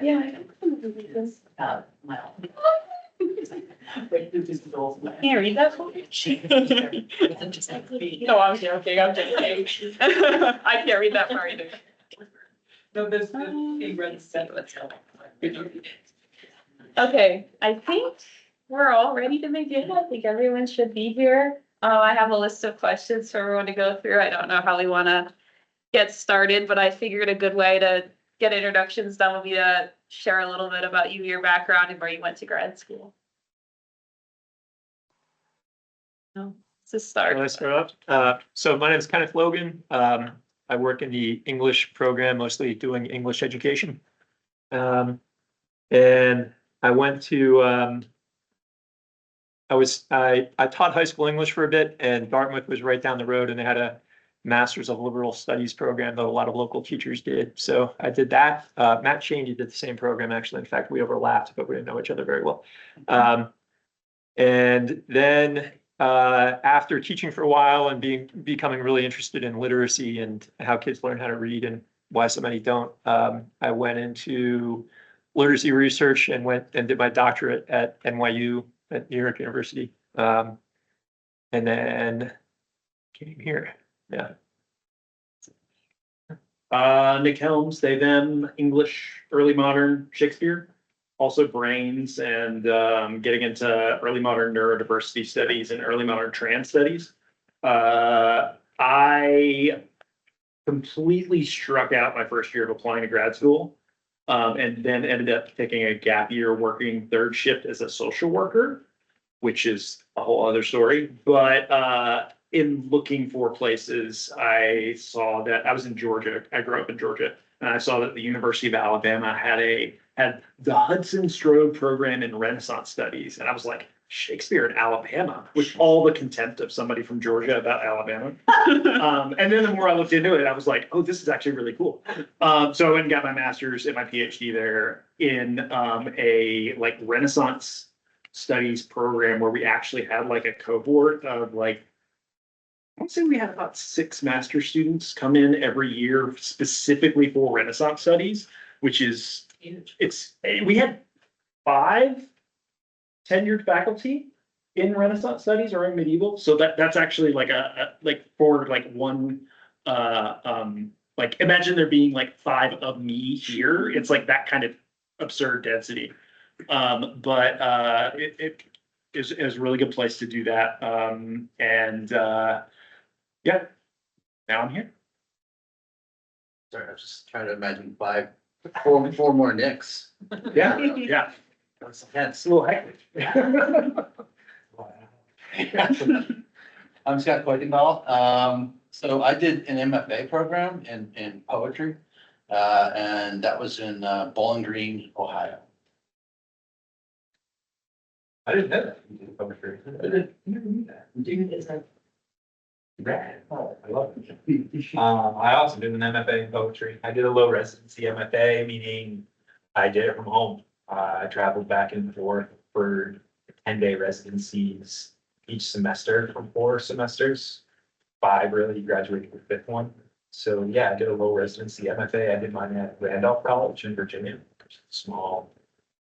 Yeah, I don't know. My Can't read that for me? No, I'm joking, I'm joking. I can't read that far either. No, this big red set. Let's go. Okay, I think we're all ready to begin. I think everyone should be here. I have a list of questions for everyone to go through. I don't know how we want to get started, but I figured a good way to get introductions done would be to share a little bit about you, your background, and where you went to grad school. No, let's start. Let's start up. So my name is Kenneth Logan. I work in the English program, mostly doing English education. And I went to, I taught high school English for a bit, and Dartmouth was right down the road, and they had a Master's of Liberal Studies program that a lot of local teachers did. So I did that. Matt Shaney did the same program, actually. In fact, we overlapped, but we didn't know each other very well. And then after teaching for a while and becoming really interested in literacy and how kids learn how to read and why so many don't, I went into literacy research and went and did my doctorate at NYU at New York University. And then came here. Yeah. Nick Helms, they, them, English, early modern, Shakespeare, also brains, and getting into early modern neurodiversity studies and early modern trans studies. I completely struck out my first year of applying to grad school, and then ended up taking a gap year working third shift as a social worker, which is a whole other story. But in looking for places, I saw that I was in Georgia. I grew up in Georgia, and I saw that the University of Alabama had the Hudson Strode program in Renaissance Studies, and I was like, Shakespeare in Alabama, with all the contempt of somebody from Georgia about Alabama. And then the more I looked into it, I was like, oh, this is actually really cool. So I went and got my master's and my PhD there in a like Renaissance Studies program where we actually had like a cohort of like, I would say we had about 6 master students come in every year specifically for Renaissance studies, which is huge. We had 5 tenured faculty in Renaissance studies or in medieval. So that's actually like like for like one, like imagine there being like 5 of me here. It's like that kind of absurd density. But it is a really good place to do that. Yeah, now I'm here. Sorry, I was just trying to imagine 4 more Nicks. Yeah, yeah. That's intense. It's a little hectic. I'm Scott Kuykendall. So I did an MFA program in poetry, and that was in Bowling Green, Ohio. I didn't know that. You did poetry. I never knew that. Grad. Oh, I love it. I also did an MFA in poetry. I did a low residency MFA, meaning I did it from home. I traveled back and forth for 10-day residencies each semester for 4 semesters. 5 really, graduated the 5th one. So yeah, I did a low residency MFA. I did mine at Randolph College in Virginia, small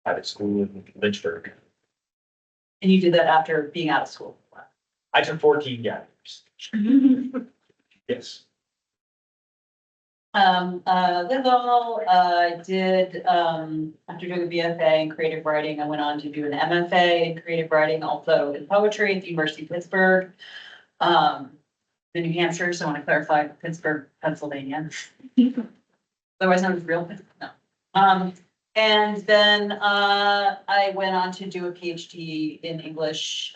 private school in Lynchburg. And you did that after being out of school? I took 14 gap years. Yes. Linville, I did, after doing a BFA in creative writing, I went on to do an MFA in creative writing, also in poetry at the University of Pittsburgh. The New Hampshire, so I want to clarify Pittsburgh, Pennsylvania. Otherwise known as real Pittsburgh, no. And then I went on to do a PhD in English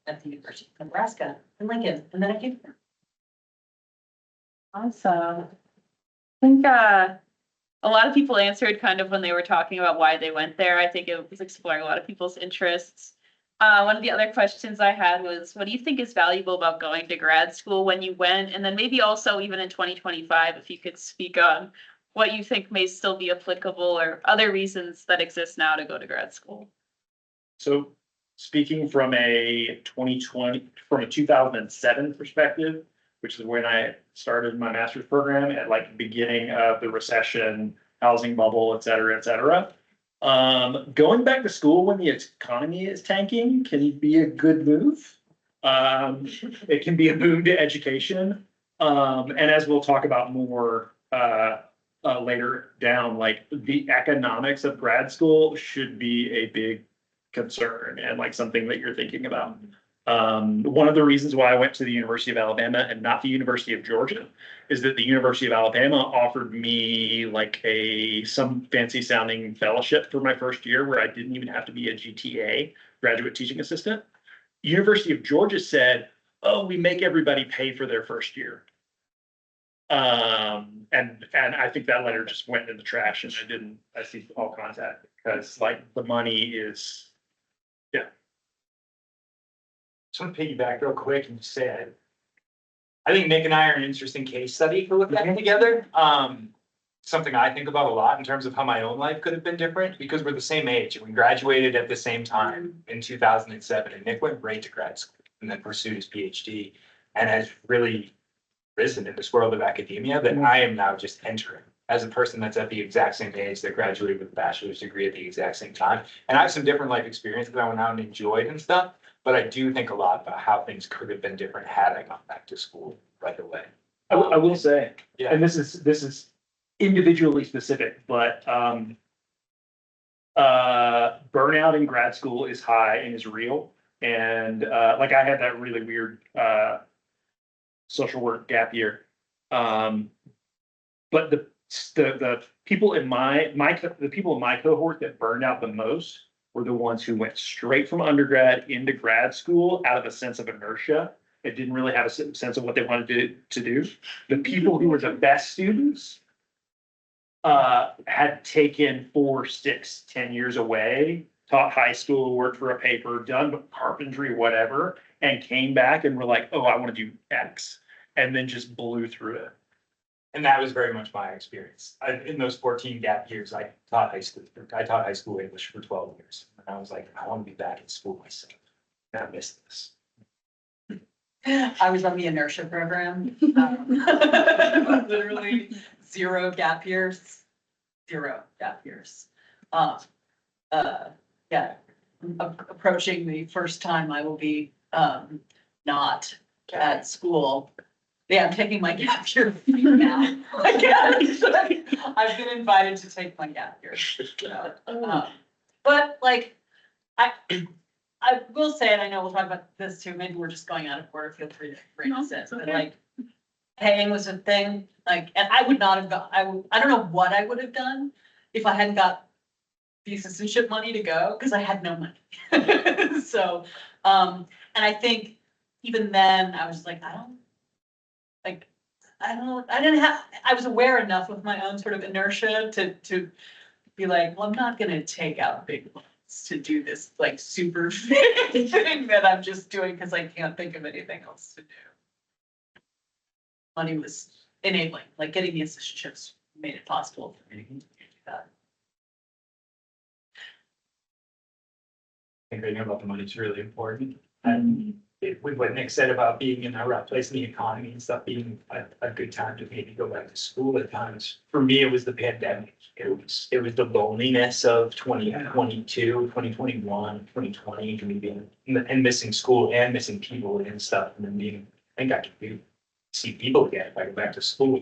at the University of Nebraska in Lincoln, and then I came here. Awesome. I think a lot of people answered kind of when they were talking about why they went there. I think it was exploring a lot of people's interests. One of the other questions I had was, what do you think is valuable about going to grad school when you went? And then maybe also even in 2025, if you could speak on what you think may still be applicable or other reasons that exist now to go to grad school. So speaking from a 2007 perspective, which is when I started my master's program at like the beginning of the recession, housing bubble, et cetera, et cetera. Going back to school when the economy is tanking can be a good move. It can be a boon to education. And as we'll talk about more, later down, like the economics of grad school should be a big concern and like something that you're thinking about. One of the reasons why I went to the University of Alabama and not the University of Georgia is that the University of Alabama offered me like some fancy sounding fellowship for my first year where I didn't even have to be a GTA, graduate teaching assistant. University of Georgia said, oh, we make everybody pay for their first year. And I think that letter just went in the trash and I see all contact because like the money is, Just want to piggyback real quick and just say, I think Nick and I are an interesting case study for looking at it together. Something I think about a lot in terms of how my own life could have been different because we're the same age and we graduated at the same time in 2007 and Nick went right to grad school and then pursued his PhD and has really risen in this world of academia that I am now just entering as a person that's at the exact same age that graduated with a bachelor's degree at the exact same time. And I have some different life experiences that I went out and enjoyed and stuff. But I do think a lot about how things could have been different had I gone back to school right away. I will say, Yeah. and this is individually specific, but burnout in grad school is high and is real. And like I had that really weird social work gap year. But the people in the people in my cohort that burned out the most were the ones who went straight from undergrad into grad school out of a sense of inertia. It didn't really have a sense of what they wanted to do. The people who were the best students had taken 4, 6, 10 years away, taught high school, worked for a paper, done carpentry, whatever, and came back and were like, oh, I want to do X, and then just blew through it. And that was very much my experience. In those 14 gap years, I taught high school English for 12 years. And I was like, I want to be back in school myself. And I miss this. I was on the inertia program. Literally 0 gap years. Yeah, approaching the first time I will be not at school. Yeah, I'm taking my gap year now. I've been invited to take my gap year. But like, I will say, and I know we'll talk about this too, maybe we're just going out of order, feel free to bring us in, but like, paying was a thing, like, and I would not have got, I don't know what I would have done if I hadn't got the assistantship money to go, because I had no money. So, and I think even then, I was like, I was aware enough of my own sort of inertia to be like, well, I'm not gonna take out big loans to do this like super thing that I'm just doing because I can't think of anything else to do. Money was enabling, like getting the assistantships made it possible for me to do that. I think thinking about the money is really important. And with what Nick said about being in a right place in the economy and stuff, being a good time to maybe go back to school at times. For me, it was the pandemic. It was the loneliness of 2022, 2021, 2020, and missing school and missing people and stuff. And then I think I could see people again if I go back to school.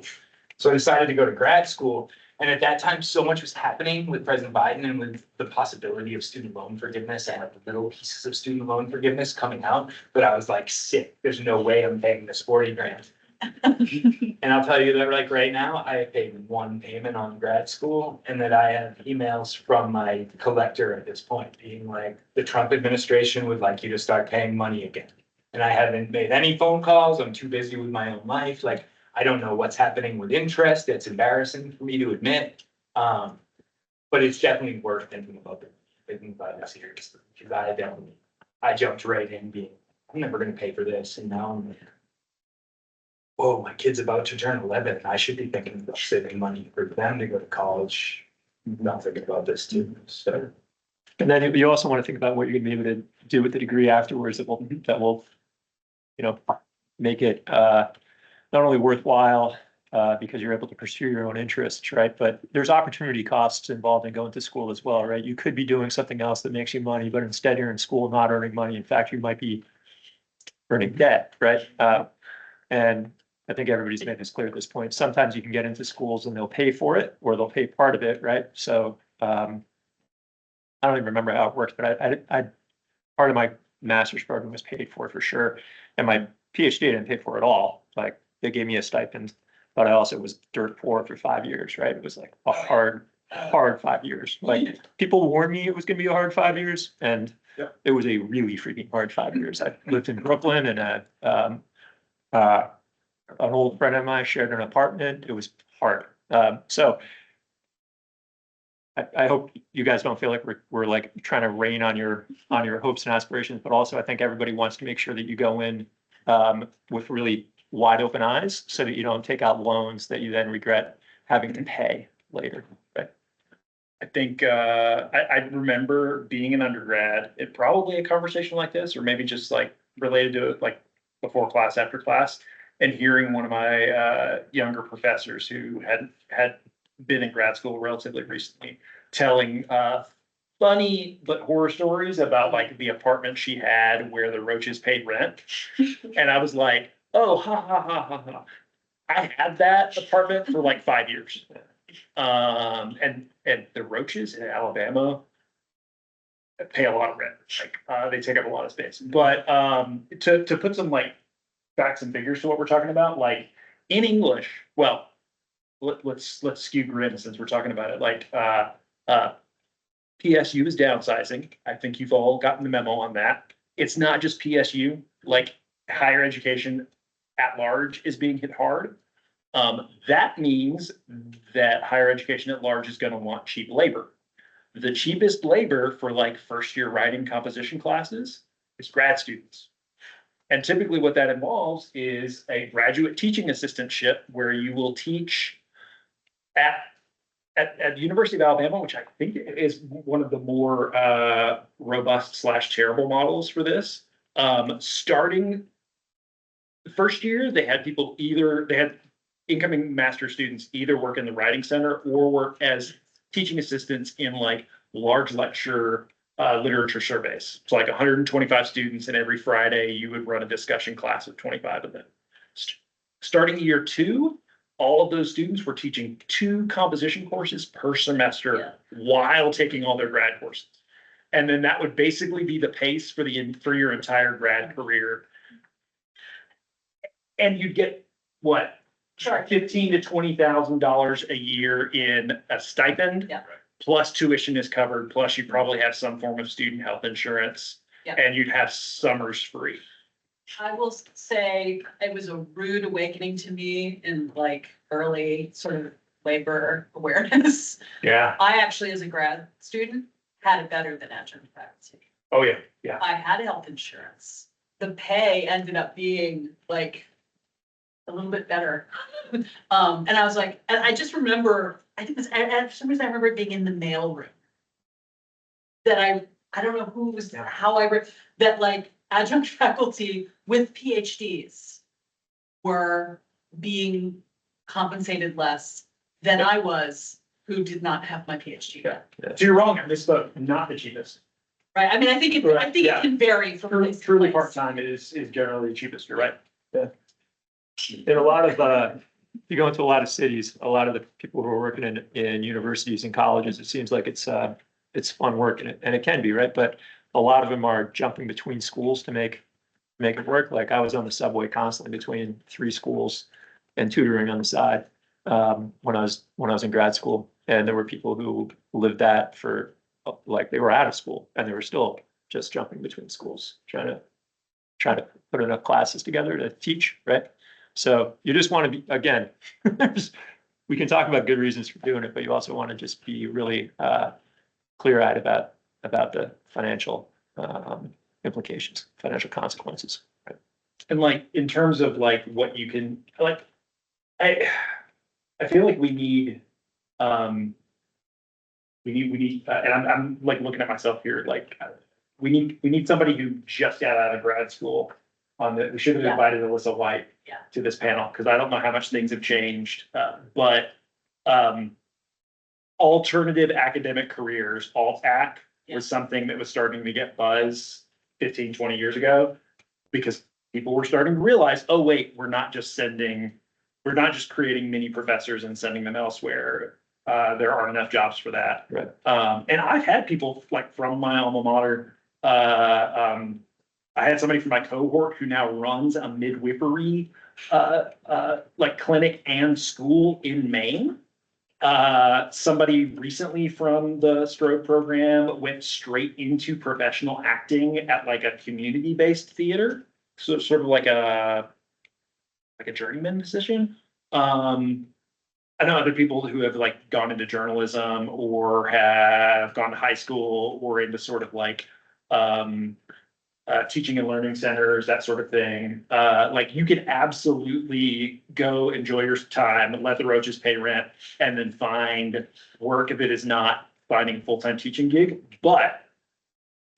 So I decided to go to grad school. And at that time, so much was happening with President Biden and with the possibility of student loan forgiveness and like little pieces of student loan forgiveness coming out. But I was like, sick. There's no way I'm paying this 40 grand. And I'll tell you that like right now, I have paid one payment on grad school and that I have emails from my collector at this point being like, the Trump administration would like you to start paying money again. And I haven't made any phone calls. I'm too busy with my own life. Like, I don't know what's happening with interest. It's embarrassing for me to admit. But it's definitely worth thinking about this seriously. Because I jumped right in being, I'm never going to pay for this. And now I'm like, whoa, my kid's about to turn 11. And I should be thinking about saving money for them to go to college. I'm not thinking about this too. So. And then you also want to think about what you're gonna be able to do with the degree afterwards that will, make it not only worthwhile because you're able to pursue your own interests, right? But there's opportunity costs involved in going to school as well, right? You could be doing something else that makes you money, but instead you're in school not earning money. In fact, you might be earning debt, right? And I think everybody's made this clear at this point. Sometimes you can get into schools and they'll pay for it, or they'll pay part of it, right? So I don't even remember how it works, but I part of my master's program was paid for sure. And my PhD didn't pay for it all. Like they gave me a stipend, but I also was dirt poor for 5 years, right? It was like a hard 5 years. Like people warned me it was gonna be a hard 5 years, and it was a really freaking hard 5 years. I lived in Brooklyn, and an old friend of mine shared an apartment. It was hard. So I hope you guys don't feel like we're like trying to rain on your hopes and aspirations, but also I think everybody wants to make sure that you go in with really wide open eyes so that you don't take out loans that you then regret having to pay later. Right? I think I remember being an undergrad, it probably a conversation like this, or maybe just like related to it, like before class, after class, and hearing one of my younger professors who had been in grad school relatively recently telling funny but horror stories about like the apartment she had where the Roaches paid rent. And I was like, oh, ha, ha, ha, ha, ha. I had that apartment for like 5 years. And the Roaches in Alabama pay a lot of rent. Like they take up a lot of space. But to put some like facts and figures to what we're talking about, like in English, well, let's skew grin since we're talking about it. Like PSU is downsizing. I think you've all gotten the memo on that. It's not just PSU, like higher education at large is being hit hard. That means that higher education at large is going to want cheap labor. The cheapest labor for like first year writing composition classes is grad students. And typically what that involves is a graduate teaching assistantship where you will teach at the University of Alabama, which I think is one of the more robust / terrible models for this. Starting the first year, they had incoming master students either work in the writing center or work as teaching assistants in like large lecture literature surveys. So like 125 students, and every Friday you would run a discussion class of 25 of them. Starting year 2, all of those students were teaching 2 composition courses per semester while taking all their grad courses. And then that would basically be the pace for your entire grad career. And you'd get what? Sure. $15,000 to $20,000 a year in a stipend. Yeah. Plus tuition is covered, plus you probably have some form of student health insurance. Yeah. And you'd have summers free. I will say it was a rude awakening to me in like early sort of labor awareness. Yeah. I actually, as a grad student, had it better than adjunct faculty. Oh, yeah, yeah. I had health insurance. The pay ended up being like a little bit better. And I was like, and I just remember, I think for some reason I remember it being in the mail room. That I don't know who was, how I read, that like adjunct faculty with PhDs were being compensated less than I was, who did not have my PhD. Yeah. So you're wrong, I misspoke, not the cheapest. Right, I mean, I think it can vary from place to Truly place. part-time is generally the cheapest, you're right. In a lot of, if you go into a lot of cities, a lot of the people who are working in universities and colleges, it seems like it's fun work, and it can be, right? But a lot of them are jumping between schools to make it work. Like I was on the subway constantly between 3 schools and tutoring on the side when I was in grad school, and there were people who lived that for like they were out of school and they were still just jumping between schools, trying to put enough classes together to teach, right? So you just want to be, again, we can talk about good reasons for doing it, but you also want to just be really clear-eyed about the financial implications, financial consequences. Right? And like, in terms of like what you can, like, I feel like we need, and I'm like looking at myself here, like, we need somebody who just got out of grad school on the, we should have Yeah. invited Alyssa White Yeah. to this panel, because I don't know how much things have changed, but, um, alternative academic careers, alt-ac, was something that was starting to get buzz 15, 20 years ago, because people were starting to realize, oh, wait, we're not just creating mini professors and sending them elsewhere. There aren't enough jobs for that. Right. And I've had people like from my alma mater, I had somebody from my cohort who now runs a midwifery, like clinic and school in Maine. Somebody recently from the stroke program went straight into professional acting at like a community-based theater. So it's sort of like a journeyman position. I know other people who have like gone into journalism or have gone to high school or into sort of like teaching and learning centers, that sort of thing. Like you could absolutely go enjoy your time, let the roaches pay rent, and then find work if it is not finding a full-time teaching gig. But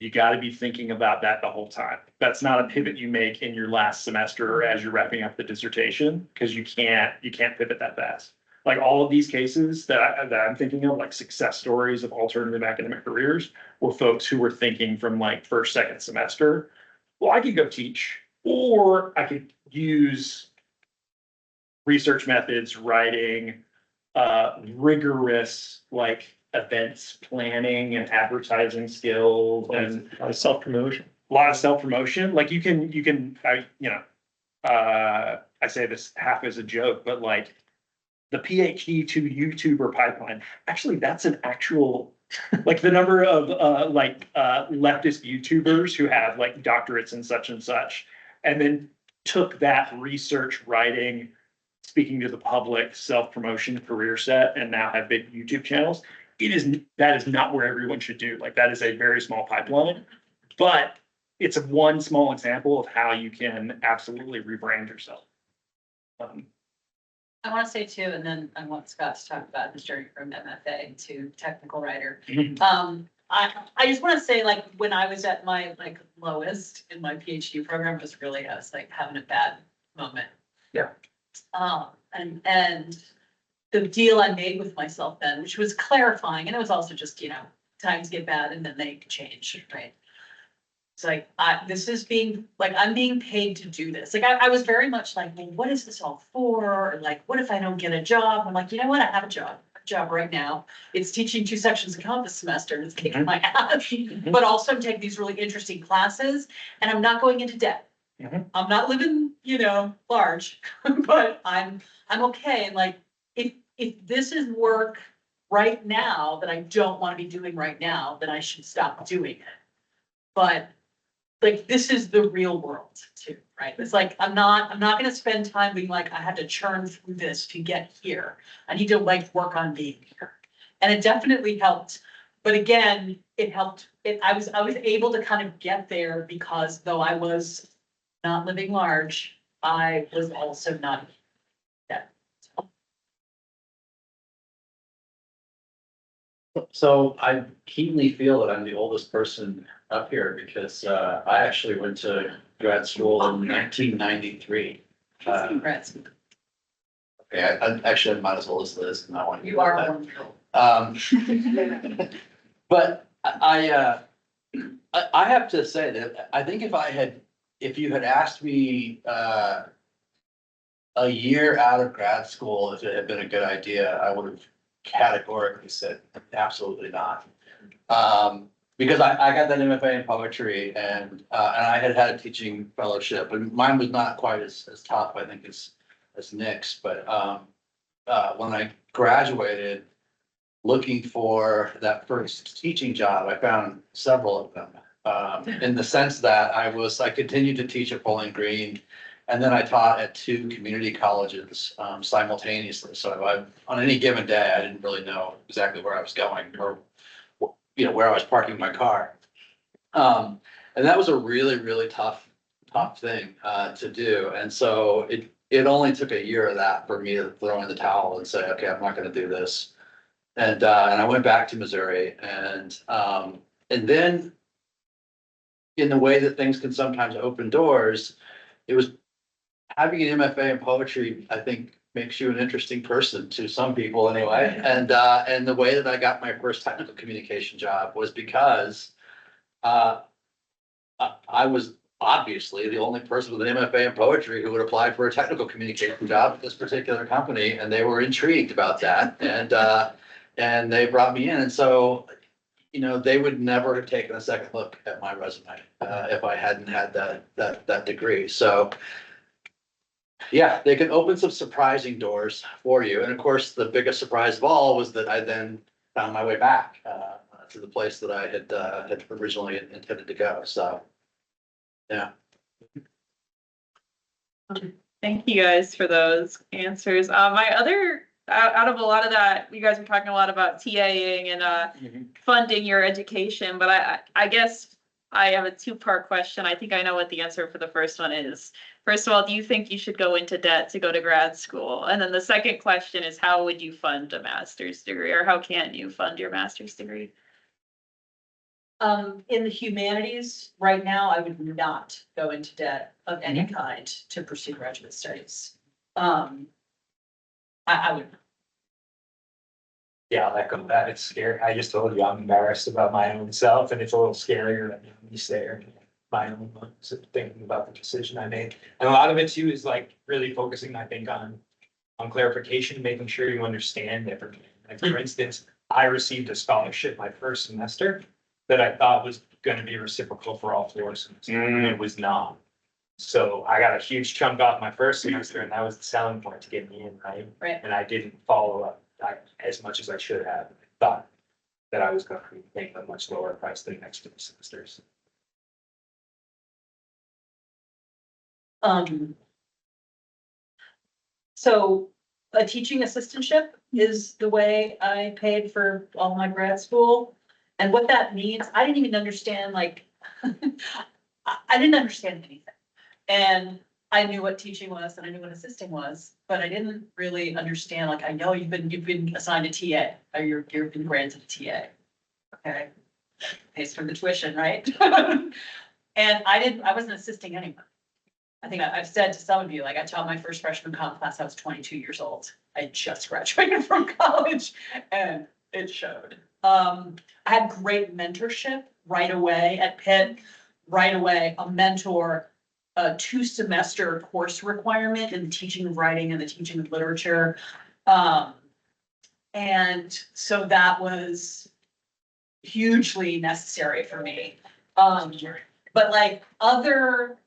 you got to be thinking about that the whole time. That's not a pivot you make in your last semester or as you're wrapping up the dissertation, because you can't pivot that fast. Like all of these cases that I'm thinking of, like success stories of alternative academic careers, were folks who were thinking from like first, second semester, well, I could go teach, or I could use research methods, writing, rigorous like events planning and advertising skills, and Self-promotion. a lot of self-promotion. Like you can, I say this half as a joke, but like the PhD to YouTuber pipeline, actually, that's an actual, like the number of, leftist YouTubers who have like doctorates and such, and then took that research, writing, speaking to the public, self-promotion career set, and now have big YouTube channels. That is not where everyone should do. Like that is a very small pipeline, but it's one small example of how you can absolutely rebrand yourself. I want to say too, and then I want Scott to talk about his journey from MFA to technical writer. I just want to say, like, when I was at my like lowest in my PhD program, I was like having a bad moment. Yeah. And the deal I made with myself then, which was clarifying, and it was also just, times get bad and then they change, right? It's like, this is being, like, I'm being paid to do this. Like, I was very much like, well, what is this all for? Or like, what if I don't get a job? I'm like, you know what? I have a job right now. It's teaching 2 sections of count this semester and it's kicking my ass. But also I'm taking these really interesting classes and I'm not going into debt. I'm not living, large, but I'm okay. And like, if this is work right now that I don't want to be doing right now, then I should stop doing it. But like, this is the real world too, right? It's like, I'm not gonna spend time being like, I had to churn through this to get here. I need to like work on being here. And it definitely helped. But again, it helped. I was able to kind of get there because though I was not living large, I was also not. So I keenly feel that I'm the oldest person up here because I actually went to grad school in 1993. Congrats. Okay, I actually I'm not as old as Liz, and I want You are wonderful. But I have to say that I think if you had asked me a year out of grad school, if it had been a good idea, I would have categorically said absolutely not. Because I got that MFA in poetry and I had a teaching fellowship, and mine was not quite as tough, I think, as Nick's, but when I graduated, looking for that first teaching job, I found several of them. In the sense that I continued to teach at Bowling Green, and then I taught at 2 community colleges simultaneously. So on any given day, I didn't really know exactly where I was going or where I was parking my car. And that was a really, really tough thing to do. And so it only took a year of that for me to throw in the towel and say, okay, I'm not going to do this. And I went back to Missouri, and then in the way that things can sometimes open doors, it was having an MFA in poetry, I think makes you an interesting person to some people anyway. And the way that I got my first technical communication job was because I was obviously the only person with an MFA in poetry who would apply for a technical communication job at this particular company, and they were intrigued about that, and they brought me in, and so, you know, they would never have taken a second look at my resume if I hadn't had that degree. So, yeah, they can open some surprising doors for you, and of course, the biggest surprise of all was that I then found my way back to the place that I had originally intended to go. So. Yeah. Thank you guys for those answers. My other, out of a lot of that, you guys were talking a lot about TAing and funding your education, but I guess I have a two-part question. I think I know what the answer for the first one is. First of all, do you think you should go into debt to go to grad school? And then the second question is, how would you fund a master's degree, or how can you fund your master's degree? In the humanities, right now, I would not go into debt of any kind to pursue graduate studies. I would. Yeah, I'll echo that. It's scary. I just told you I'm embarrassed about my own self, and it's a little scarier than you say, my own months of thinking about the decision I made. And a lot of it too is like really focusing, I think, on clarification, making sure you understand everything. Like for instance, I received a scholarship my first semester that I thought was gonna be reciprocal for all 4 semesters, and it was not. So I got a huge chunk off my first semester, and that was the selling point to get me in, right? Right. And I didn't follow up as much as I should have. I thought that I was gonna be paying a much lower price the next 2 semesters. So a teaching assistantship is the way I paid for all my grad school. And what that means, I didn't even understand, like, I didn't understand anything. And I knew what teaching was and I knew what assisting was, but I didn't really understand, like, I know you've been assigned a TA, or you've been granted a TA. Okay, pays for the tuition, right? And I wasn't assisting anyone. I think I've said to some of you, like, I taught my first freshman comp class, I was 22 years old. I just graduated from college and it showed. I had great mentorship right away at Pitt, right away, a mentor, a 2-semester course requirement in the teaching of writing and the teaching of literature. And so that was hugely necessary for me. But like other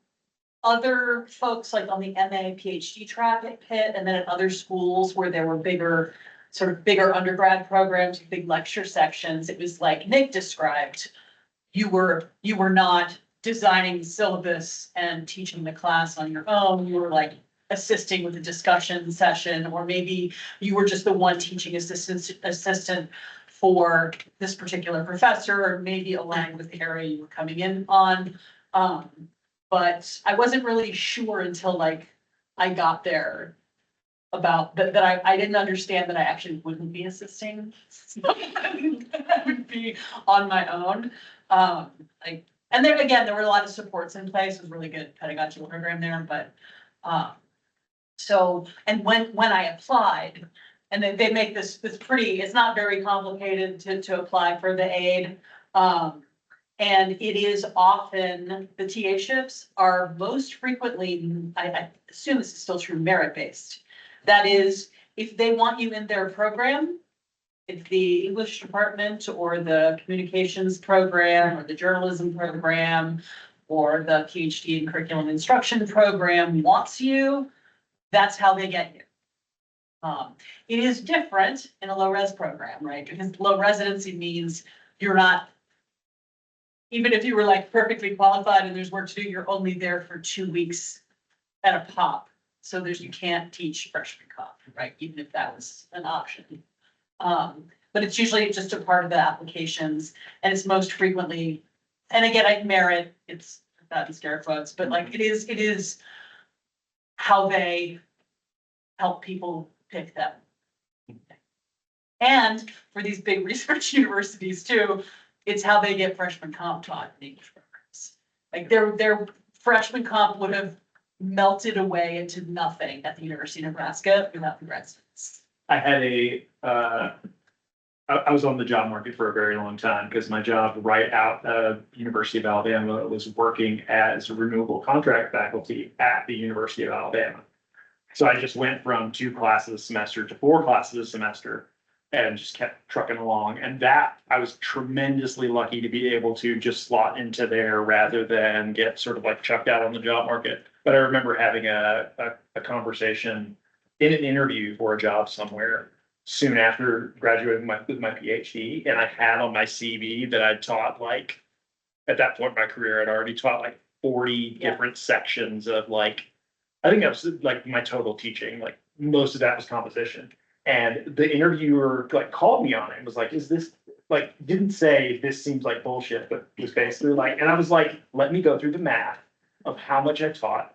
folks, like on the MA PhD track at Pitt, and then at other schools where there were bigger undergrad programs, big lecture sections, it was like Nick described. You were not designing the syllabus and teaching the class on your own. You were like assisting with the discussion session, or maybe you were just the one teaching assistant for this particular professor, or maybe aligned with the area you were coming in on. But I wasn't really sure until like I got there about that I didn't understand that I actually wouldn't be assisting. So I would be on my own. And there again, there were a lot of supports in place. It was a really good pedagogical program there, but so, and when I applied, and they make this pretty, it's not very complicated to apply for the aid. And it is often, the TA-ships are most frequently, I assume this is still true, merit-based. That is, if they want you in their program, if the English department or the communications program or the journalism program or the PhD in curriculum instruction program wants you, that's how they get you. It is different in a low res program, right? Because low residency means you're not, even if you were like perfectly qualified and there's work to do, you're only there for 2 weeks at a pop. So you can't teach freshman comp, right? Even if that was an option. But it's usually just a part of the applications, and it's most frequently, and again, I merit, it's that in scare quotes, but like it is how they help people pick them. And for these big research universities too, it's how they get freshman comp taught in English programs. Like their freshman comp would have melted away into nothing at the University of Nebraska without the grad students. I had I was on the job market for a very long time because my job right out of University of Alabama was working as renewable contract faculty at the University of Alabama. So I just went from 2 classes a semester to 4 classes a semester and just kept trucking along. And that I was tremendously lucky to be able to just slot into there rather than get sort of like chucked out on the job market. But I remember having a conversation in an interview for a job somewhere soon after graduating with my PhD, and I had on my CV that I'd taught like, at that point in my career, I'd already taught like 40 different sections of like, I think that was like my total teaching, like most of that was composition. And the interviewer like called me on it and was like, is this like, didn't say this seems like bullshit, but was basically like, and I was like, let me go through the math of how much I taught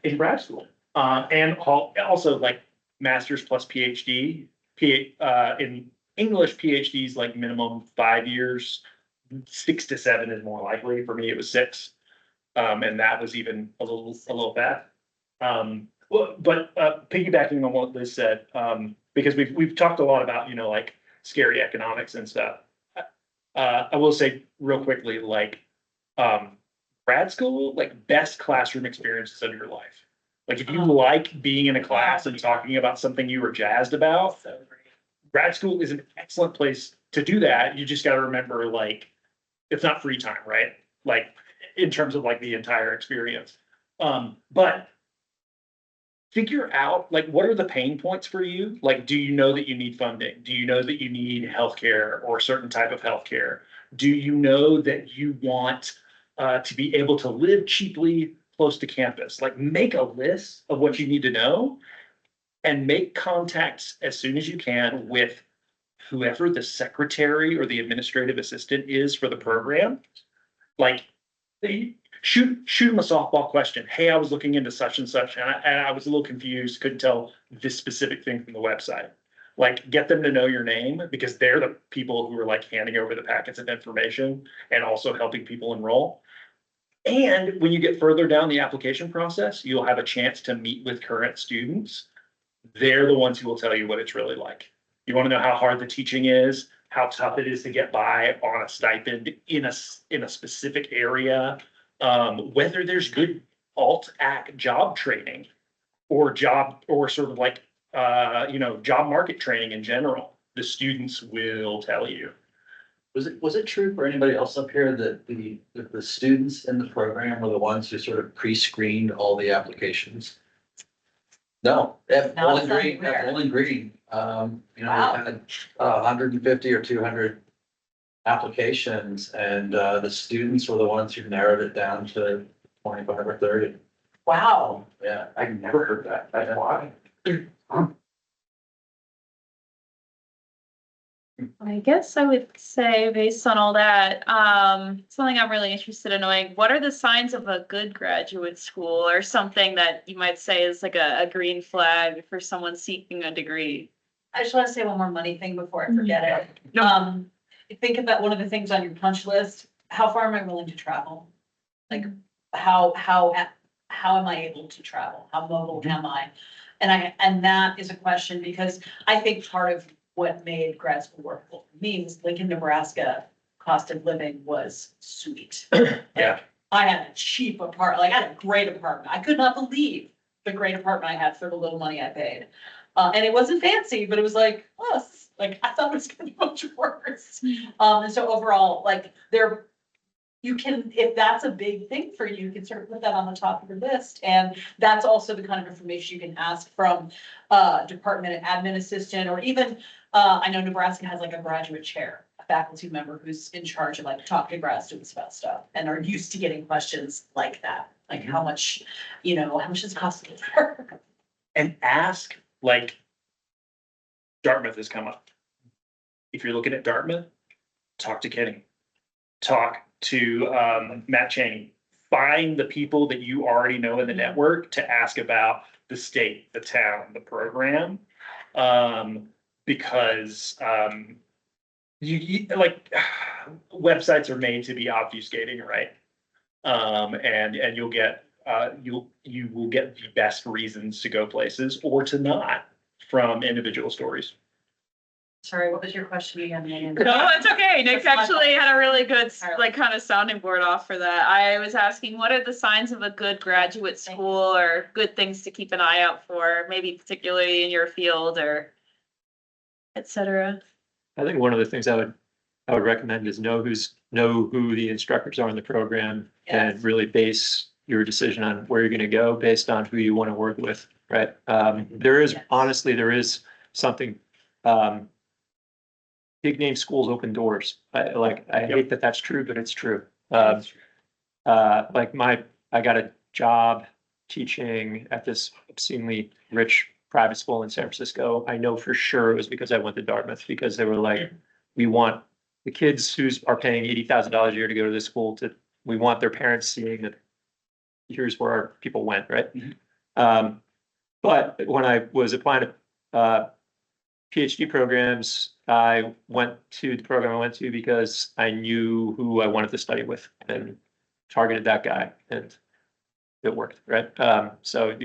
in grad school. And also like master's plus PhD. In English, PhDs like minimum 5 years, 6 to 7 is more likely. For me, it was 6. And that was even a little bad. But piggybacking on what Liz said, because we've talked a lot about, like scary economics and stuff. I will say real quickly, like, grad school, like best classroom experiences of your life. Like if you like being in a class and talking about something you were jazzed about, grad school is an excellent place to do that. You just got to remember, like, it's not free time, right? Like in terms of like the entire experience. But figure out like, what are the pain points for you? Like, do you know that you need funding? Do you know that you need healthcare or a certain type of healthcare? Do you know that you want to be able to live cheaply close to campus? Like make a list of what you need to know and make contacts as soon as you can with whoever the secretary or the administrative assistant is for the program. Like shoot them a softball question. Hey, I was looking into such and such and I was a little confused, couldn't tell this specific thing from the website. Like get them to know your name because they're the people who are like handing over the packets of information and also helping people enroll. And when you get further down the application process, you'll have a chance to meet with current students. They're the ones who will tell you what it's really like. You want to know how hard the teaching is, how tough it is to get by on a stipend in a specific area, whether there's good alt-ac job training or sort of like, job market training in general. The students will tell you. Was it true for anybody else up here that the students in the program were the ones who sort of pre-screened all the applications? No, at Bowling Green, Wow. we had 150 or 200 applications and the students were the ones who narrowed it down to 25 or 30. Wow. Yeah. I've never heard that. That's why. I guess I would say based on all that, something I'm really interested in knowing, what are the signs of a good graduate school or something that you might say is like a green flag for someone seeking a degree? I just want to say one more money thing before I forget it. No. Think about one of the things on your punch list. How far am I willing to travel? Like, how am I able to travel? How mobile am I? And that is a question because I think part of what made grad school workable for me was Lincoln, Nebraska, cost of living was sweet. Yeah. I had a cheap apartment, like I had a great apartment. I could not believe the great apartment I had for the little money I paid. And it wasn't fancy, but it was like, oh, like I thought it was gonna be much worse. And so overall, like you can, if that's a big thing for you, you can sort of put that on the top of your list. And that's also the kind of information you can ask from department admin assistant, or even, I know Nebraska has like a graduate chair, a faculty member who's in charge of like talking to grad students about stuff and are used to getting questions like that. Like how much, how much does it cost to live there? And ask, like, Dartmouth has come up. If you're looking at Dartmouth, talk to Kenny. Talk to Matt Chaney. Find the people that you already know in the network to ask about the state, the town, the program. Because you like websites are made to be obfuscating, right? And you'll get you will get the best reasons to go places or to not from individual stories. Sorry, what was your question again, Megan? No, it's okay. Nick That's my actually had a really good, Alright. like, kind of sounding board off for that. I was asking, what are the signs of a good graduate school or good things to keep an eye out for, maybe particularly in your field or et cetera? I think one of the things I would recommend is know who the instructors are in the program and Yes. really base your decision on where you're gonna go based on who you want to work with, right? There is, Yes. honestly, there is something, big name schools open doors. I hate that that's true, but it's true. Like I got a job teaching at this obscenely rich private school in San Francisco. I know for sure it was because I went to Dartmouth, because they were like, we want the kids who are paying $80,000 a year to go to this school we want their parents seeing that here's where our people went, right? But when I was applying to PhD programs, I went to the program I went to because I knew who I wanted to study with and targeted that guy, and it worked, right? So I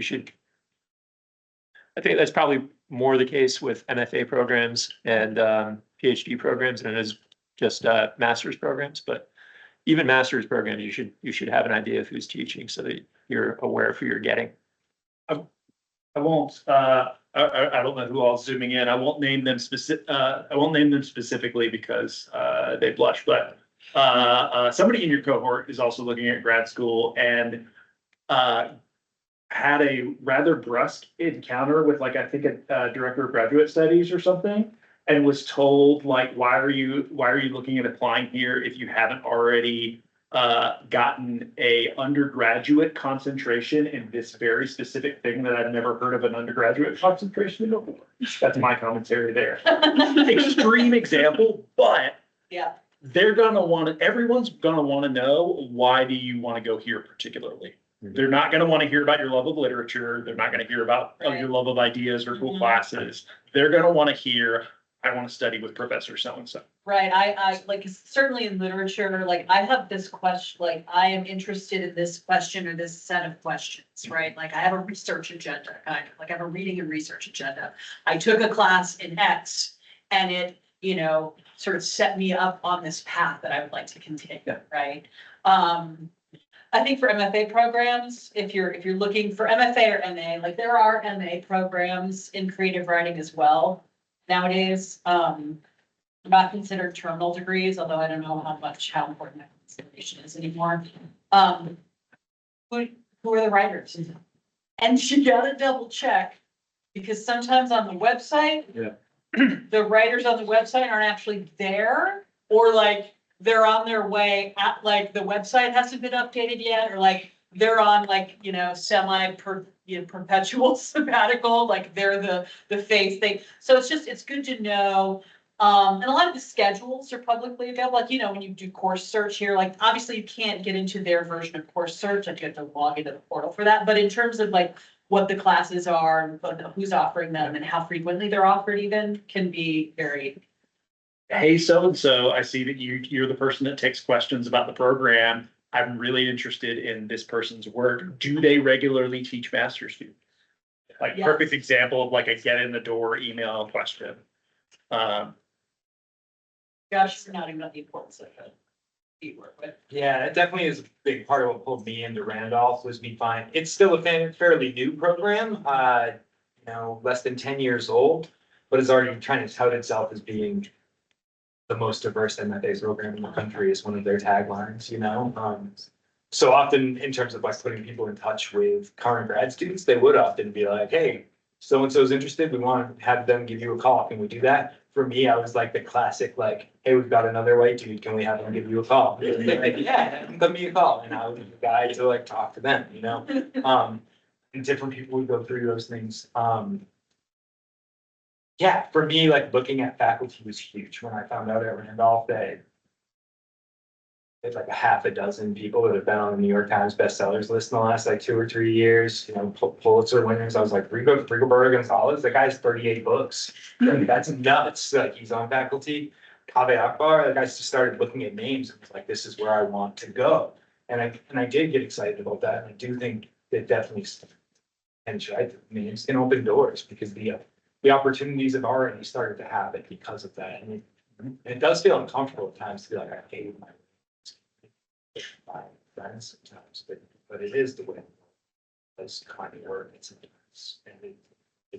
think that's probably more the case with MFA programs and PhD programs than it is just master's programs. But even master's programs, you should have an idea of who's teaching so that you're aware of who you're getting. I won't, I don't know who all's zooming in. I won't name them specifically because, they blush, but, somebody in your cohort is also looking at grad school and, had a rather brusque encounter with like, I think a director of graduate studies or something. And was told like, why are you looking at applying here if you haven't already gotten a undergraduate concentration in this very specific thing that I've never heard of an undergraduate concentration before. That's my commentary there. Extreme example, but Yeah, everyone's gonna wanna know, why do you wanna go here particularly? They're not gonna wanna hear about your love of literature. They're not gonna hear about your love of ideas or cool classes. They're gonna wanna hear, I wanna study with Professor so-and-so. right. I like certainly in literature, like I have this question, like I am interested in this question or this set of questions, right? Like I have a research agenda, kind of like I have a reading and research agenda. I took a class in X and it, sort of set me up on this path that I would like to continue, right? I think for MFA programs, if you're looking for MFA or MA, like there are MA programs in creative writing as well nowadays. Not considered terminal degrees, although I don't know how important that consideration is anymore. Who are the writers? And you gotta double check, because sometimes on the website, the writers on the website aren't actually there, or like they're on their way at, like, the website hasn't been updated yet, or like they're on like, perpetual sabbatical, like they're the face thing. So it's good to know. And a lot of the schedules are publicly available, like, when you do course search here, like, obviously you can't get into their version of course search, like you have to log into the portal for that, but in terms of like what the classes are, who's offering them and how frequently they're offered even can be very. Hey, so-and-so, I see that you're the person that takes questions about the program. I'm really interested in this person's work. Do they regularly teach master's students? Like Yes. perfect example of like a get in the door email question. Gosh, not even the importance of it. You work with. Yeah, it definitely is a big part of what pulled me into Randolph was me find, it's still a fairly new program, less than 10 years old, but it's already trying to tout itself as being the most diverse MFA program in the country is one of their taglines, So often in terms of like putting people in touch with current grad students, they would often be like, hey, so-and-so's interested, we want to have them give you a call. Can we do that? For me, I was like the classic, like, hey, we've got another white dude, can we have them give you a call? Like, yeah, give me a call, and I was the guy to like talk to them, And different people would go through those things. Yeah, for me, like looking at faculty was huge when I found out at Randolph that it's like a half a dozen people that have been on the New York Times bestsellers list in the last like 2 or 3 years, Pulitzer winners. I was like, Rigoberto Gonzalez, the guy's 38 books. Like, that's nuts. Like he's on faculty. Kaveh Akbar, like I just started looking at names and was like, this is where I want to go. And I did get excited about that. And I do think it definitely. And I mean, it's gonna open doors because the opportunities have already started to happen because of that. And it does feel uncomfortable at times to be like, I hate my friends sometimes, but it is the way. It's kind of work. It's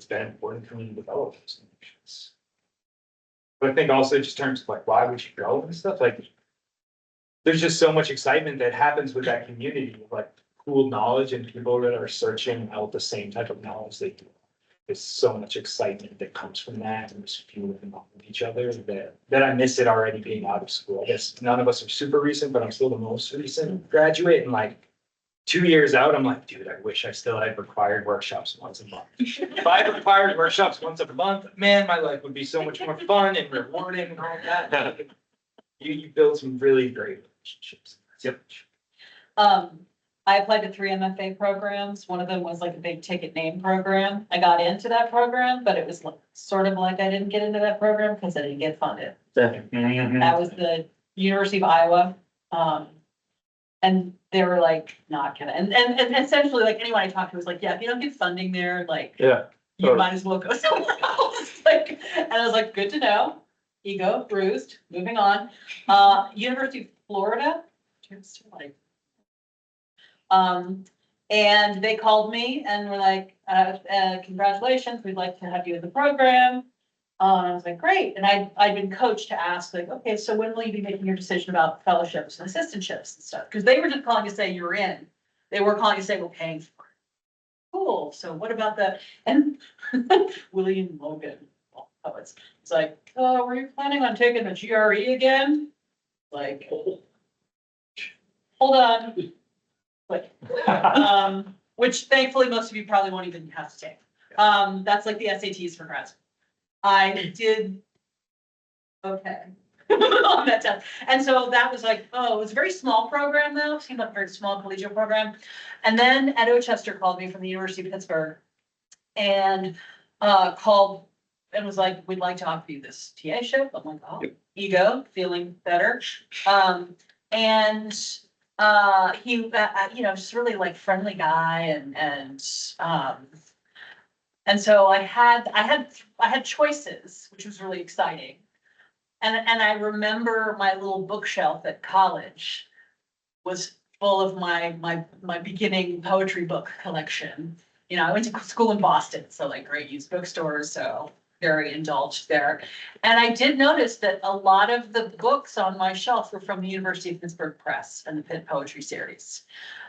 been important for me to develop those connections. But I think also just in terms of like, why would you go and stuff, like, there's just so much excitement that happens with that community, like cool knowledge and people that are searching out the same type of knowledge they do. There's so much excitement that comes from that and just fueling off of each other that I miss it already being out of school. I guess none of us are super recent, but I'm still the most recent graduate, and like 2 years out, I'm like, dude, I wish I still had required workshops once a month. If I had required workshops once a month, man, my life would be so much more fun and rewarding and all that. You build some really great relationships. Yep. I applied to 3 MFA programs. One of them was like a big ticket name program. I got into that program, but it was sort of like I didn't get into that program because I didn't get funded. That was the University of Iowa. And they were like, not gonna, and essentially like anyone I talked to was like, yeah, if you don't get funding there, like, Yeah. you Totally. might as well go somewhere else. Like, and I was like, good to know. Ego bruised, moving on. University of Florida. Just like, and they called me and were like, congratulations, we'd like to have you in the program. I was like, great. And I'd been coached to ask like, okay, so when will you be making your decision about fellowships and assistantships and stuff? Because they were just calling to say you're in. They were calling to say we're paying for it. Cool. So what about the, and William Logan, poets. It's like, oh, were you planning on taking the GRE again? Like, hold on. Like, which thankfully most of you probably won't even have to take. That's like the SATs for grad school. I did okay on that test. And so that was like, oh, it was a very small program though, seemed like a very small collegiate program. And then Ed Ochester called me from the University of Pittsburgh and called and was like, we'd like to offer you this TA-ship. I'm like, oh, ego, feeling better. And he, just really like friendly guy and so I had choices, which was really exciting. And I remember my little bookshelf at college was full of my beginning poetry book collection. You know, I went to school in Boston, so like great used bookstores, so very indulged there. And I did notice that a lot of the books on my shelf were from the University of Pittsburgh Press and the Pitt Poetry Series.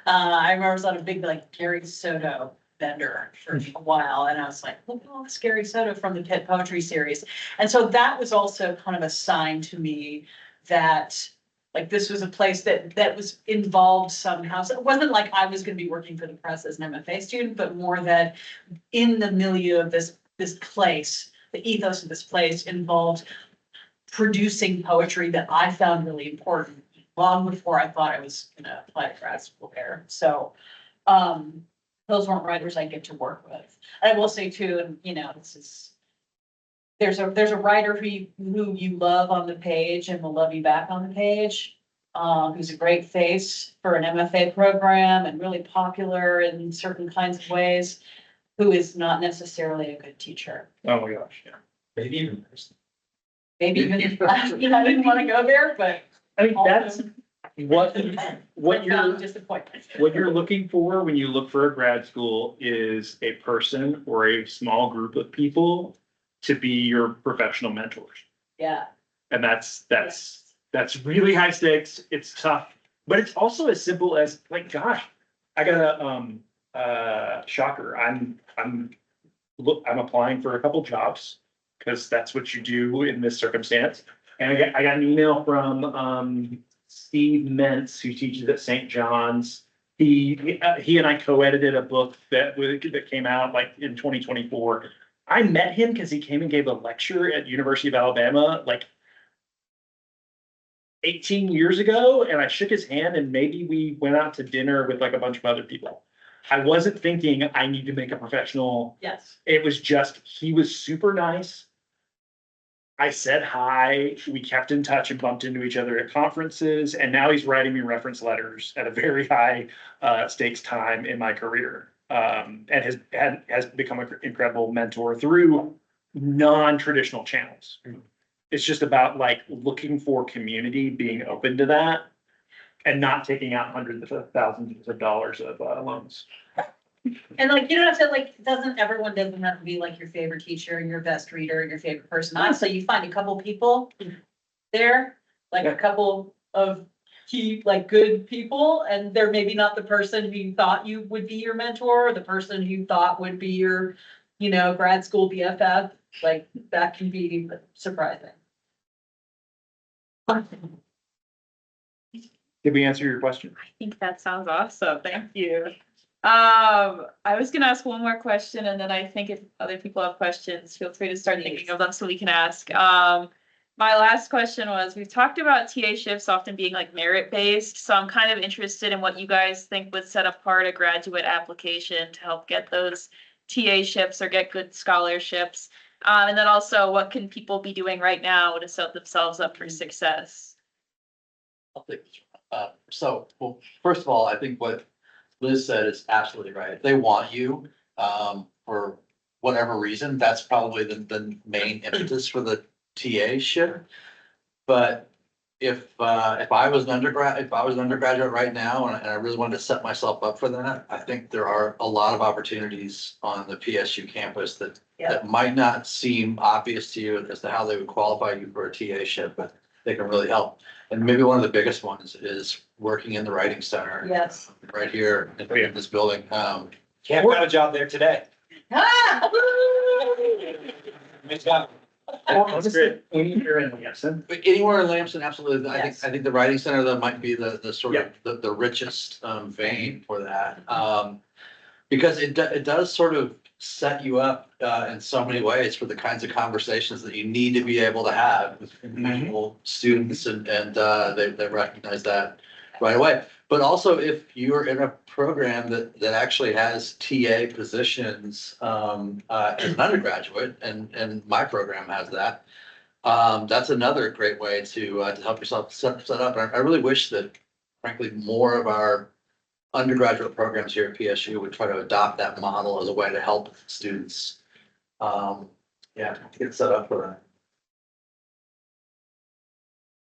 I remember I was on a big like Gary Soto vendor for a while, and I was like, look at all this Gary Soto from the Pitt Poetry Series. And so that was also kind of a sign to me that like this was a place that was involved somehow. So it wasn't like I was going to be working for the press as an MFA student, but more that in the milieu of this place, the ethos of this place involved producing poetry that I found really important long before I thought I was gonna apply to grad school there. So those weren't writers I get to work with. And I will say too, and this is there's a writer who you love on the page and will love you back on the page, who's a great face for an MFA program and really popular in certain kinds of ways, who is not necessarily a good teacher. Oh my gosh, yeah. Maybe even. Maybe even, I didn't want to go there, but. I mean, that's what Profound disappointment. what you're looking for when you look for a grad school is a person or a small group of people to be your professional mentors. Yeah. And that's really high stakes. It's tough, but it's also as simple as like, gosh, I got a shocker. I'm applying for a couple jobs because that's what you do in this circumstance. And I got an email from Steve Mentz, who teaches at St. John's. He and I co-edited a book that came out like in 2024. I met him because he came and gave a lecture at University of Alabama like 18 years ago, and I shook his hand and maybe we went out to dinner with like a bunch of other people. I wasn't thinking I need to make a professional. Yes. It was just, he was super nice. I said hi, we kept in touch and bumped into each other at conferences, and now he's writing me reference letters at a very high stakes time in my career. And has become an incredible mentor through non-traditional channels. It's just about like looking for community, being open to that, and not taking out hundreds of thousands of dollars of loans. And like, you don't have to like, everyone doesn't have to be like your favorite teacher, your best reader, your favorite person. Honestly, you find a couple people there, like a couple of key, like good people, and they're maybe not the person who you thought you would be your mentor, or the person who you thought would be your, grad school BFF. Like, that can be surprising. Did we answer your question? I think that sounds awesome. Thank you. I was gonna ask one more question, and then I think if other people have questions, feel free to start thinking of them so we can ask. My last question was, we've talked about TA shifts often being like merit-based, so I'm kind of interested in what you guys think would set apart a graduate application to help get those TA shifts or get good scholarships. And then also, what can people be doing right now to set themselves up for success? I'll take this one. Well, first of all, I think what Liz said is absolutely right. If they want you, for whatever reason, that's probably the main impetus for the TA shift. But if I was an undergraduate right now and I really wanted to set myself up for that, I think there are a lot of opportunities on the PSU campus that might not seem obvious to you as to how they would qualify you for a TA shift, but they can really help. And maybe one of the biggest ones is working in the writing center. Yes. Right here in this building. Can't find a job there today. Ah! Good job. That's great. Anywhere in Lampson. But anywhere in Lamson, absolutely. Yes. I think the writing center that might be the sort of the richest vein for that. Because it does sort of set you up in so many ways for the kinds of conversations that you need to be able to have with individual students, and they recognize that right away. But also, if you're in a program that actually has TA positions as an undergraduate, and my program has that, that's another great way to help yourself set up. And I really wish that, frankly, more of our undergraduate programs here at PSU would try to adopt that model as a way to help students, get set up for that.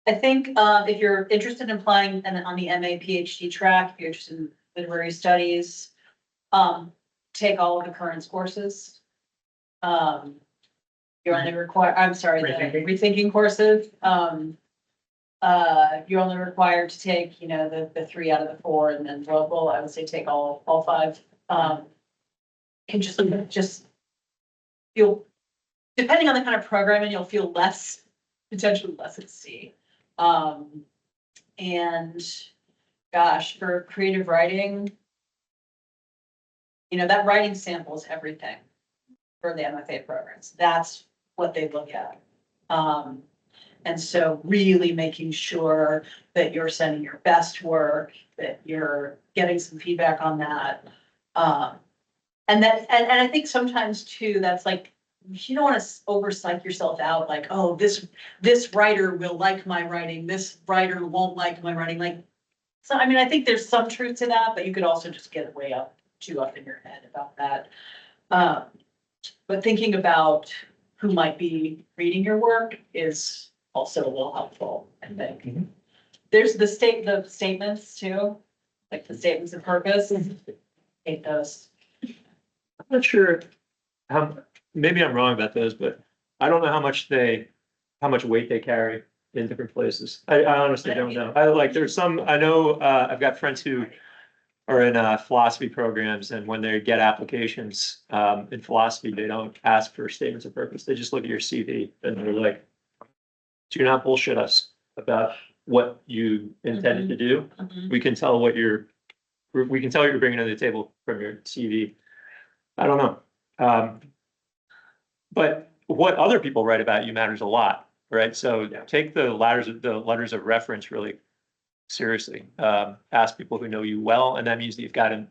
I think if you're interested in applying on the MA PhD track, if you're interested in literary studies, take all of the current courses. You're only required, the rethinking courses. You're only required to take, the 3 out of the 4, and then local, I would say take all 5. Can just feel, depending on the kind of programming, you'll feel potentially less at sea. And gosh, for creative writing, that writing sample is everything for the MFA programs. That's what they look at. And so really making sure that you're sending your best work, that you're getting some feedback on that. And I think sometimes too, that's like, you don't want to overpsych yourself out, like, oh, this writer will like my writing, this writer won't like my writing. Like, so I mean, I think there's some truth to that, but you could also just get way too up in your head about that. But thinking about who might be reading your work is also a little helpful, I think. Mhm. There's the statements too, like the statements of purpose. Hate those. I'm not sure maybe I'm wrong about those, but I don't know how much weight they carry in different places. I honestly don't know. I know, I've got friends who are in philosophy programs, and when they get applications in philosophy, they don't ask for statements of purpose. They just look at your CV and they're like, do not bullshit us about what you intended to do. Mhm. We can tell what you're bringing to the table from your CV. I don't know. But what other people write about you matters a lot, right? So take the letters of reference really seriously. Ask people who know you well, and that means that you've got to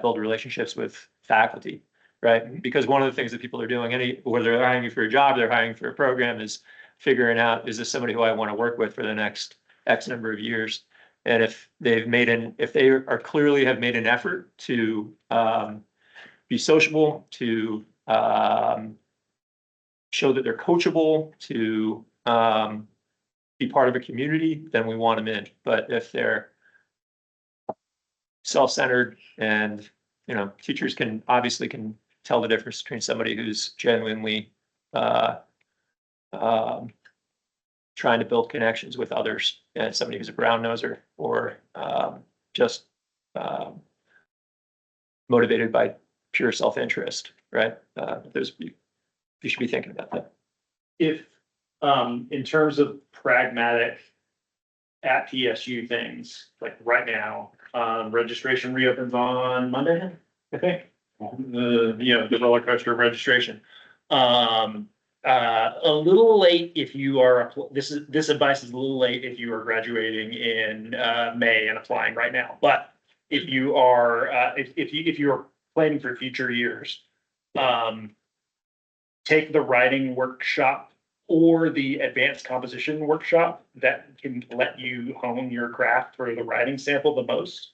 build relationships with faculty, right? Because one of the things that people are doing, whether they're hiring you for a job, they're hiring for a program, is figuring out, is this somebody who I want to work with for the next X number of years? And if they are clearly have made an effort to be sociable, to show that they're coachable, to be part of a community, then we want them in. But if they're self-centered, and teachers can tell the difference between somebody who's genuinely trying to build connections with others and somebody who's a brown noser or just motivated by pure self-interest, right? You should be thinking about that. If, in terms of pragmatic at PSU things, like right now, registration reopens on Monday, I think. The roller coaster of registration. A little late if you are, this advice is a little late if you are graduating in May and applying right now. But if you are, if you are planning for future years, take the writing workshop or the advanced composition workshop that can let you hone your craft for the writing sample the most.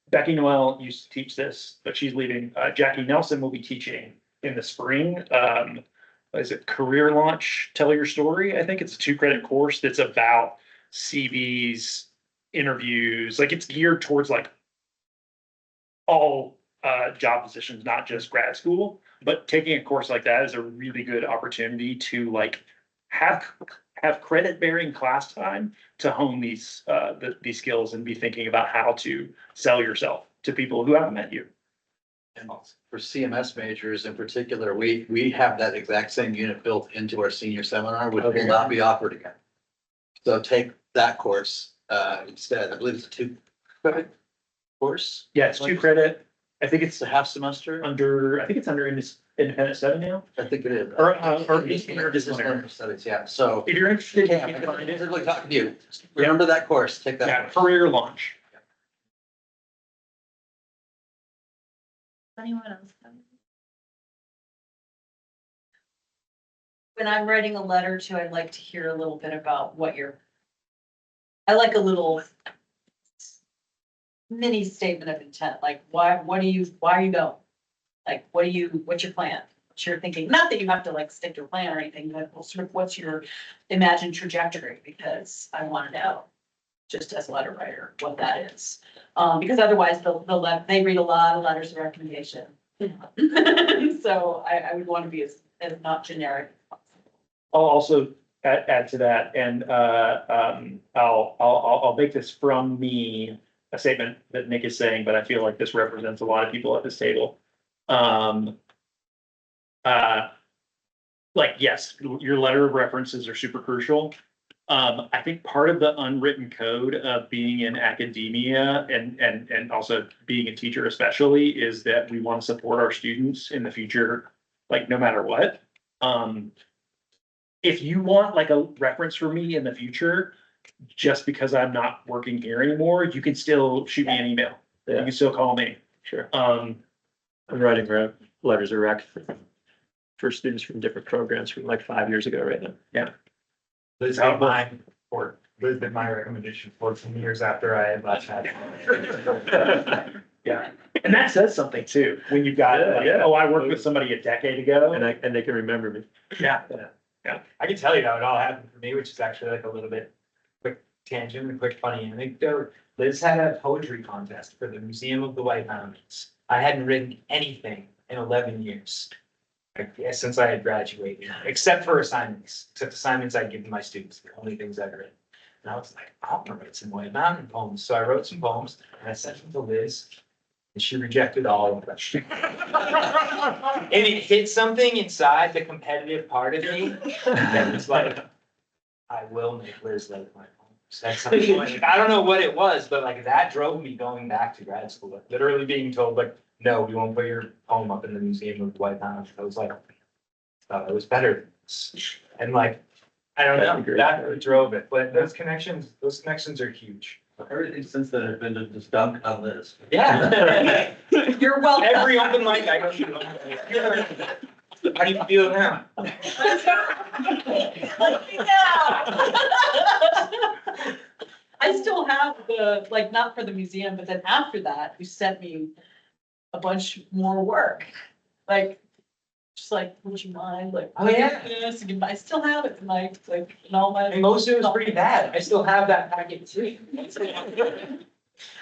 Becky Noel used to teach this, but she's leaving. Jackie Nelson will be teaching in the spring. Is it Career Launch, Tell Your Story? I think it's a 2-credit course that's about CVs, interviews, like it's geared towards like all job positions, not just grad school. But taking a course like that is a really good opportunity to like have credit bearing class time to hone these skills and be thinking about how to sell yourself to people who haven't met you. And for CMS majors in particular, we have that exact same unit built into our senior seminar, which will not be offered again. So take that course instead. I believe it's a 2-credit course. Yeah, it's 2-credit. I think it's It's a half semester. under independent study now. I think it is. Or Interdisciplinary studies, yeah. So if you're interested, yeah, you can find I'm it. really talking to you. Remember that course, take that. Yeah, course. Career Launch. Anyone else? When I'm writing a letter to, I'd like to hear a little bit about I like a little mini statement of intent, like why are you going? Like, what's your plan? What's your thinking? Not that you have to like stick to a plan or anything, but sort of what's your imagined trajectory? Because I want to know, just as a letter writer, what that is. Because otherwise they read a lot of letters of recommendation. So I would want to be as not generic. I'll also add to that, and I'll make this from me, a statement that Nick is saying, but I feel like this represents a lot of people at this table. Like, yes, your letter of references are super crucial. I think part of the unwritten code of being in academia and also being a teacher especially is that we want to support our students in the future, like no matter what. If you want like a reference for me in the future, just because I'm not working here anymore, you can still shoot me an email. You can still call me. Sure. I'm writing letters of rec for students from different programs from like 5 years ago right now. Yeah. Liz did my recommendation 14 years after I had left. Yeah, and that says something too, when you've got, oh, I worked with somebody a decade ago. And they can remember me. Yeah. I can tell you how it all happened for me, which is actually like a little bit quick tangent, a quick funny anecdote. Liz had a poetry contest for the Museum of the White Mountains. I hadn't written anything in 11 years. Since I had graduated, except for assignments. Except assignments I'd given my students, the only things I'd written. And I was like, I'll write some White Mountain poems. So I wrote some poems and I sent them to Liz. And she rejected all of them. And it hit something inside the competitive part of me that was like, I will make Liz like my poems. That's something like, I don't know what it was, but like that drove me going back to grad school, like literally being told like, no, we won't put your poem up in the Museum of the White Mountains. I was like, thought it was better than this. And like, I don't know, that really drove it. But those connections are huge. Everything since then has been to just dunk on this. Yeah. You're welcome. Every open mic I go to. How do you feel now? I still have the, like, not for the museum, but then after that, you sent me a bunch more work. Like, just like, would you mind, like, Oh, yeah. this, and I still have it, like, in all my. And most of it was pretty bad. I still have that packet too.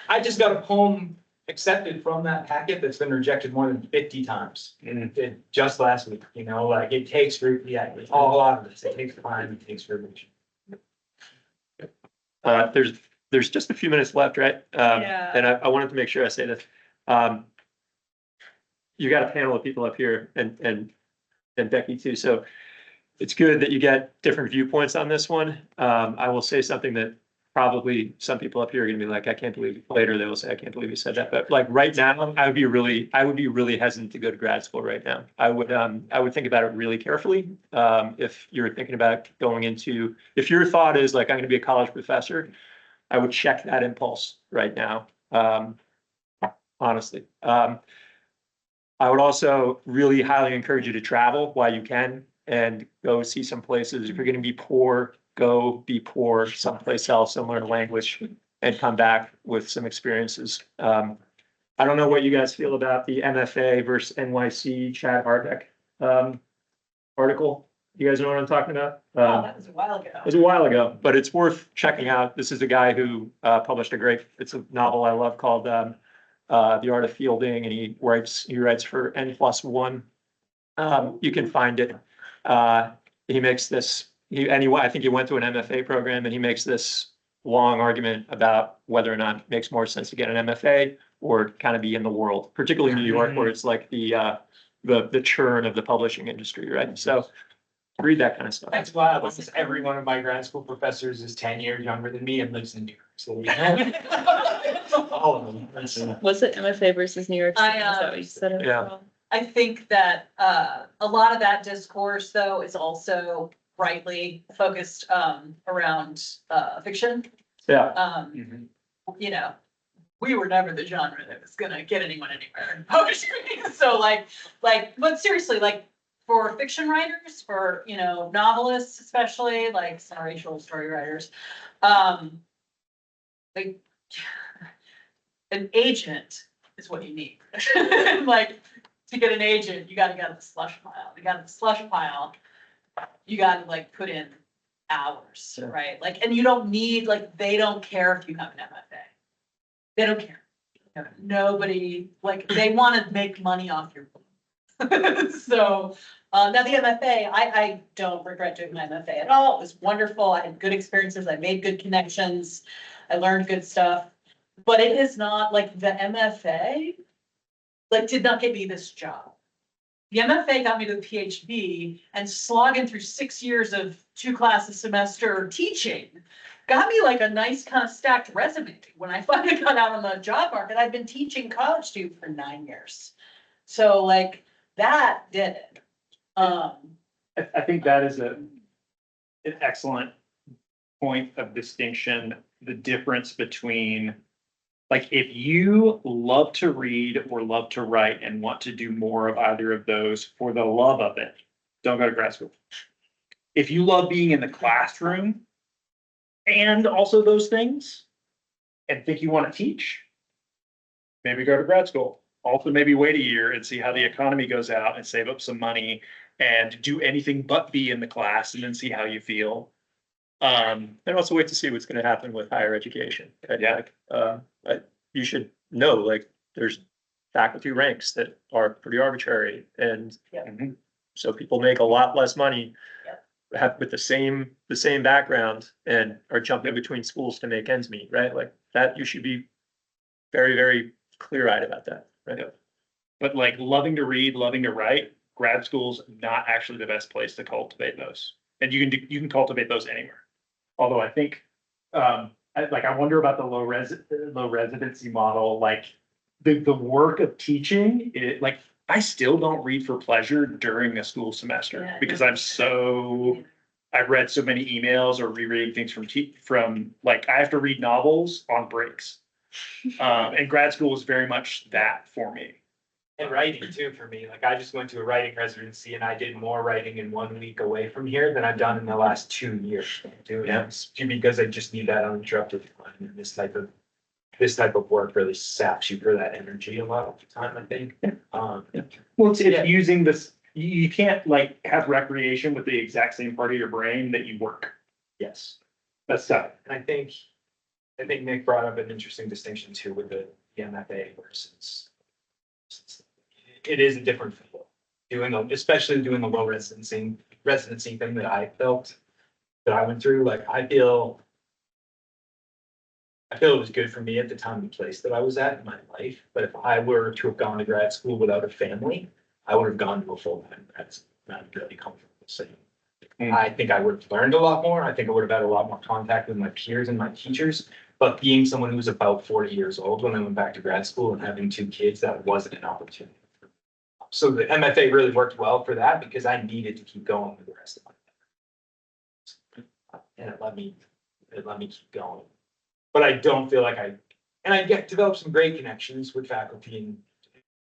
I just got a poem accepted from that packet that's been rejected more than 50 times. Just last week, you know, like it takes, yeah, it's all a lot of this. It takes time, it takes revision. There's just a few minutes left, right? Yeah. And I wanted to make sure I say this. You got a panel of people up here and Becky too, so it's good that you get different viewpoints on this one. I will say something that probably some people up here are gonna be like, I can't believe, later they will say, I can't believe you said that, but like right now, I would be really hesitant to go to grad school right now. I would think about it really carefully. If you're thinking about going into, if your thought is like, I'm gonna be a college professor, I would check that impulse right now. Honestly. I would also really highly encourage you to travel while you can and go see some places. If you're gonna be poor, go be poor someplace else and learn a language and come back with some experiences. I don't know what you guys feel about the MFA versus NYC Chad Hardbeck article. You guys know what I'm talking about? Oh, that was a while ago. It was a while ago, but it's worth checking out. This is a guy who published it's a novel I love called The Art of Fielding, and he writes for N+1. You can find it. He makes this, I think he went to an MFA program, and he makes this long argument about whether or not it makes more sense to get an MFA or kind of be in the world, particularly in New York, where it's like the churn of the publishing industry, right? So read that kind of stuff. That's wild. Almost every one of my grad school professors is 10 years younger than me and lives in New York City. All of them. Was it MFA versus New York City? Is that what you said it was Yeah. called? I think that a lot of that discourse, though, is also rightly focused around fiction. Yeah. You know, we were never the genre that was gonna get anyone anywhere in poetry. So but seriously, like for fiction writers, for, you know, novelists, especially like racial story writers, like an agent is what you need. Like, to get an agent, you gotta get the slush pile. You got the slush pile. You gotta like put in hours, Yeah. right? Like, and you don't need, like, they don't care if you have an MFA. They don't care. Nobody, like, they wanna make money off your book. So, now the MFA, I don't regret doing my MFA at all. It was wonderful. I had good experiences. I made good connections. I learned good stuff. But it is not like the MFA, like, did not get me this job. The MFA got me to the PhD, and slogging through 6 years of 2 classes a semester teaching got me like a nice kind of stacked resume. When I finally got out on the job market, I'd been teaching college students for 9 years. So like that did it. I think that is an excellent point of distinction, the difference between, like, if you love to read or love to write and want to do more of either of those for the love of it, don't go to grad school. If you love being in the classroom and also those things and think you want to teach, maybe go to grad school. Also, maybe wait a year and see how the economy goes out and save up some money and do anything but be in the class and then see how you feel. And also wait to see what's gonna happen with higher education. Right? Yeah. Like, you should know, like, there's faculty ranks that are pretty arbitrary, and so people make a lot less money. Have with the same background and are jumping between schools to make ends meet, right? Like that, you should be very, very clear-eyed about that, right? But like loving to read, loving to write, grad school's not actually the best place to cultivate those. And you can cultivate those anywhere. Although I think, I wonder about the low residency model, like the work of teaching, like I still don't read for pleasure during a school semester Yeah. because I'm so I've read so many emails or rereading things from like, I have to read novels on breaks. And grad school is very much that for me. And writing too, for me, like I just went to a writing residency and I did more writing in 1 week away from here than I've done in the last 2 years. Doing it because I just need that uninterrupted time, and this type of work really saps you for that energy a lot of the time, I think. Well, it's using this, you can't like have recreation with the exact same part of your brain that you work. Yes. That's tough. And I think Nick brought up an interesting distinction too with the MFA versus it is a different feel. Especially doing the low residency thing that I felt that I went through, like I feel it was good for me at the time and place that I was at in my life. But if I were to have gone to grad school without a family, I would have gone to a full-time grad school. And I'm really comfortable saying. I think I would have learned a lot more. I think I would have had a lot more contact with my peers and my teachers. But being someone who was about 40 years old when I went back to grad school and having 2 kids, that wasn't an opportunity. So the MFA really worked well for that because I needed to keep going with the rest of my life. And it let me keep going. But I don't feel like I developed some great connections with faculty and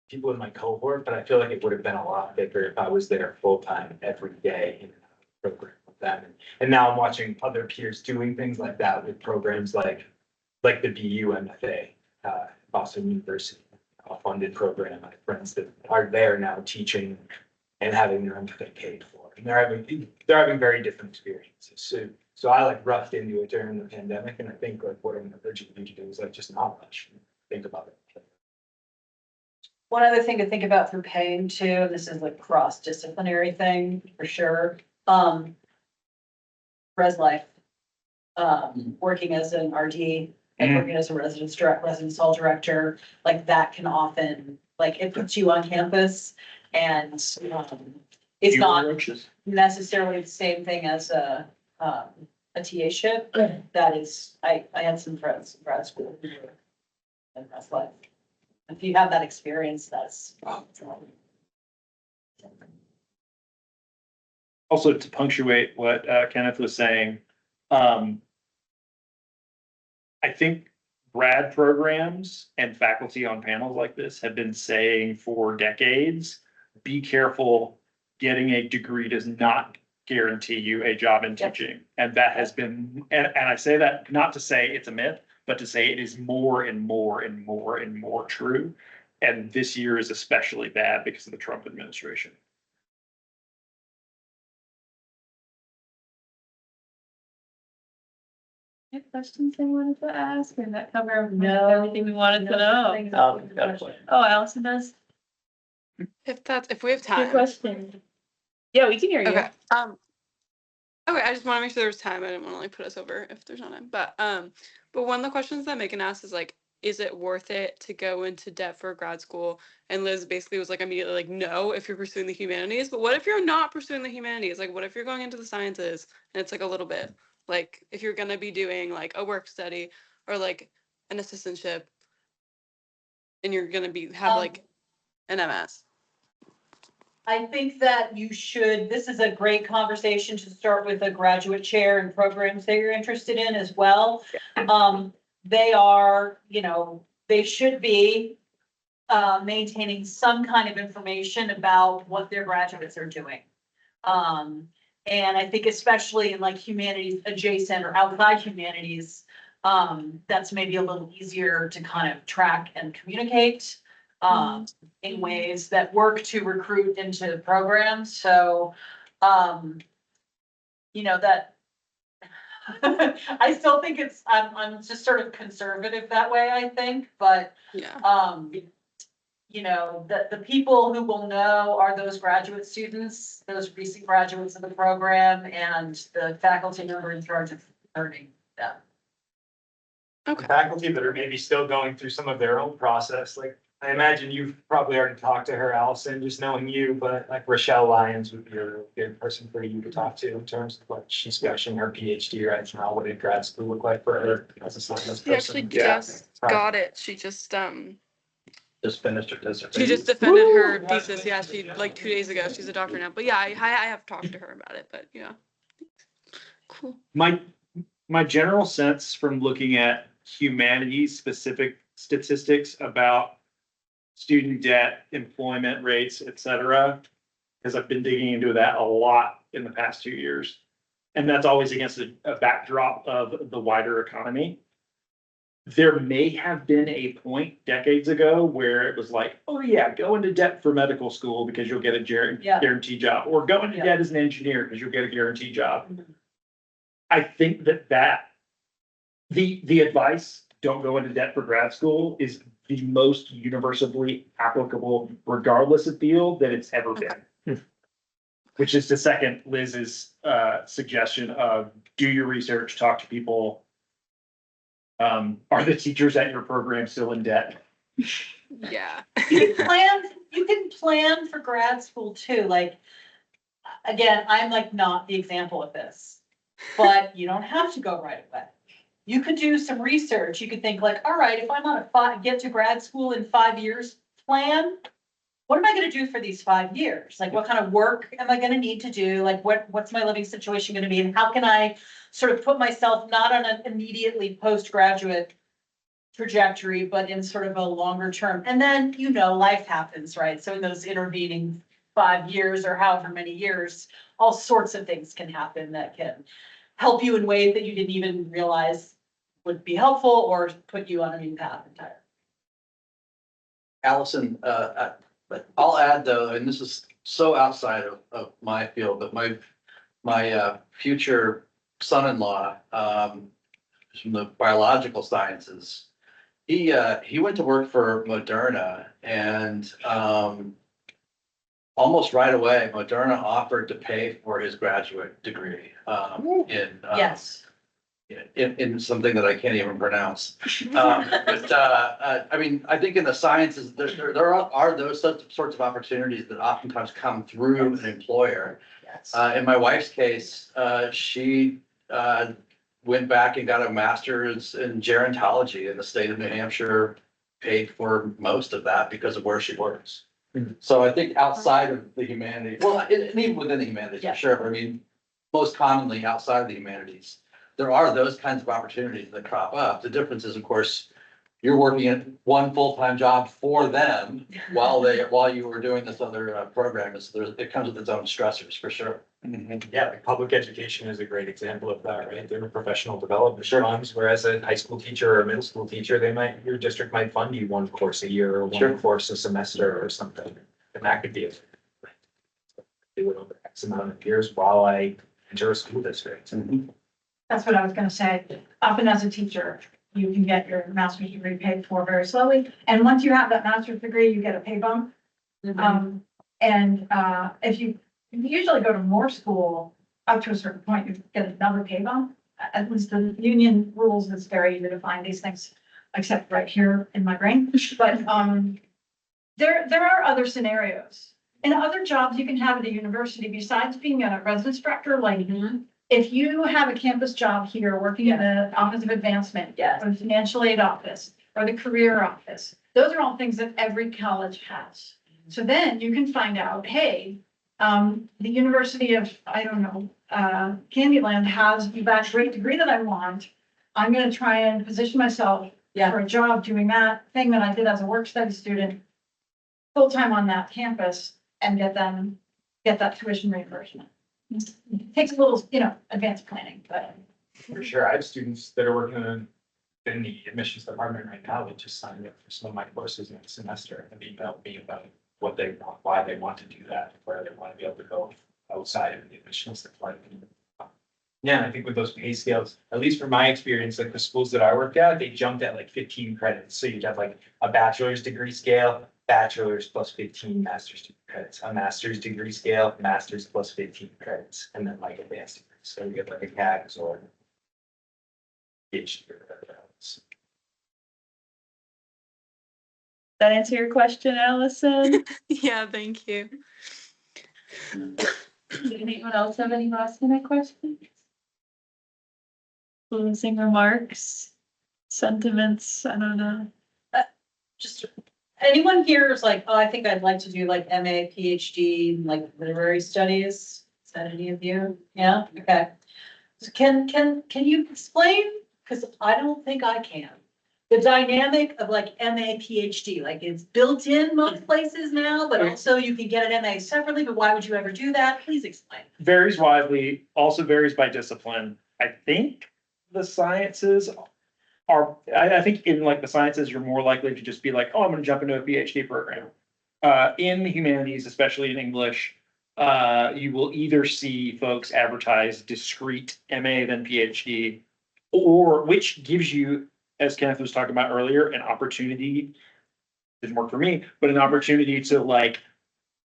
people in my cohort, but I feel like it would have been a lot bigger if I was there full time every day in a program with them. And now I'm watching other peers doing things like that with programs like the BU MFA, Boston University, a funded program. I have friends that are there now teaching and having their MFA paid for, and they're having very different experiences. So I like rushed into it during the pandemic, and I think like what I'm gonna urge you to do is like just not much. Think about it. One other thing to think about through paying too, and this is a cross-disciplinary thing for sure. Res life, working as an RD and working as a residence hall director, like that can often, like it puts you on campus and it's not necessarily the same thing as a TA-ship. That is, I had some friends in grad school who were in res life. If you have that experience, that's. Also, to punctuate what Kenneth was saying, I think grad programs and faculty on panels like this have been saying for decades, be careful, getting a degree does not guarantee you a job in teaching. And that has been, and I say that not to say it's a myth, but to say it is more and more and more and more true. And this year is especially bad because of the Trump administration. Any questions I wanted to ask, or that cover No. everything we wanted to know? Got a question. Oh, Allison does. If we have Your time. question. Yeah, we can hear you. Okay. Okay, I just want to make sure there's time. I didn't want to like put us over if there's not time. But one of the questions that Megan asked is like, is it worth it to go into debt for grad school? And Liz basically was like immediately like, no, if you're pursuing the humanities. But what if you're not pursuing the humanities? Like, what if you're going into the sciences and it's like a little bit like if you're gonna be doing like a work study or like an assistantship, and you're gonna have like an MS. I think that you should, this is a great conversation to start with a graduate chair and programs that you're interested in as well. They are, they should be maintaining some kind of information about what their graduates are doing. And I think especially in like humanities adjacent or outside humanities, that's maybe a little easier to kind of track and communicate in ways that work to recruit into programs. So, that I still think I'm just sort of conservative that way, I think, but Yeah. the people who will know are those graduate students, those recent graduates of the program, and the faculty member in charge of learning them. Okay. Faculty that are maybe still going through some of their own process, like I imagine you've probably already talked to her, Allison, just knowing you, but like Rochelle Lyons would be a really good person for you to talk to in terms of what she's finishing her PhD right now. What did grad school look like for her as a science She actually person? just got it. She just finished her she dissertation. just defended her thesis. Yeah, she like 2 days ago. She's a doctor now. But yeah, I have talked to her about it. But yeah. Cool. My general sense from looking at humanities specific statistics about student debt, employment rates, et cetera, because I've been digging into that a lot in the past 2 years. And that's always against a backdrop of the wider economy. There may have been a point decades ago where it was like, oh yeah, go into debt for medical school because you'll get a Yeah. guaranteed job, or go into Yeah. debt as an engineer because you'll get a guaranteed job. Mhm. I think the advice, don't go into debt for grad school, is the most universally applicable regardless of field that it's ever been. Which is to second Liz's suggestion of do your research, talk to people. Are the teachers at your program still in debt? Yeah. You can plan for grad school too, like, again, I'm like not the example of this. But you don't have to go right away. You could do some research, you could think like, all right, if I'm on get to grad school in 5 years plan, what am I gonna do for these 5 years? Like, what kind of work am I gonna need to do? Like, what's my living situation gonna be? And how can I sort of put myself not on an immediately postgraduate trajectory, but in sort of a longer term? And then, life happens, right? So in those intervening 5 years or however many years, all sorts of things can happen that can help you in ways that you didn't even realize would be helpful or put you on a new path entirely. Allison, but I'll add though, and this is so outside of my field, but my future son-in-law, from the biological sciences, he went to work for Moderna, and almost right away, Moderna offered to pay for his graduate degree Yes. in something that I can't even pronounce. I mean, I think in the sciences, there are those sorts of opportunities that oftentimes come through an employer. Yes. In my wife's case, she went back and got a master's in gerontology in the state of New Hampshire, paid for most of that because of where she works. Mhm. So I think outside of the humanities, well, and even within the humanities, Yeah. for sure, but I mean, most commonly outside of the humanities, there are those kinds of opportunities that crop up. The difference is, of course, you're working at one full-time job for them while you were doing this other program. It comes with its own stressors, for sure. Yeah, like public education is a great example of that, right? There are professional development funds, whereas a high school teacher or a middle school teacher, your district might fund you one course a year or Sure. one course a semester or something. And that could be a do it over X amount of years while I enter a school district. That's what I was gonna say. Often as a teacher, you can get your master's degree paid for very slowly. And once you have that master's degree, you get a pay bump. If you usually go to more school, up to a certain point, you get another pay bump. At least the union rules, it's very easy to find these things, except right here in my brain. But there are other scenarios. In other jobs you can have at a university, besides being a residence director, like if you have a campus job here, working in the Office of Advancement, Yes. or the Financial Aid Office, or the Career Office, those are all things that every college has. So then you can find out, hey, the University of, I don't know, Candyland has that great degree that I want. I'm gonna try and position myself for a job doing that thing that I did as a work study student, full-time on that campus, and get that tuition reimbursement. Takes a little, advanced planning, but. For sure, I have students that are working in the admissions department right now that just signed up for some of my courses next semester and emailed me about what they want, why they want to do that, where they want to be able to go outside of the admissions department. Yeah, and I think with those pay scales, at least from my experience, like the schools that I worked at, they jumped at like 15 credits. So you'd have like a bachelor's degree scale, bachelor's plus 15 master's degree credits, a master's degree scale, master's plus 15 credits, and then like advanced degrees. So you get like a CAGS or PhD or whatever else. That answer your question, Allison? Yeah, thank you. Did anyone else have any last minute questions? Closing remarks, sentiments, I don't know. Just, anyone here is like, oh, I think I'd like to do like MA, PhD, in like literary studies? Is that any of you? Yeah, okay. So can you explain, because I don't think I can, the dynamic of like MA, PhD, like it's built in most places now, but also you can get an MA separately, but why would you ever do that? Please explain. Varies widely, also varies by discipline. I think the sciences are, I think in like the sciences, you're more likely to just be like, oh, I'm gonna jump into a PhD program. In the humanities, especially in English, you will either see folks advertise discrete MA then PhD, or which gives you, as Kenneth was talking about earlier, an opportunity, didn't work for me, but an opportunity to like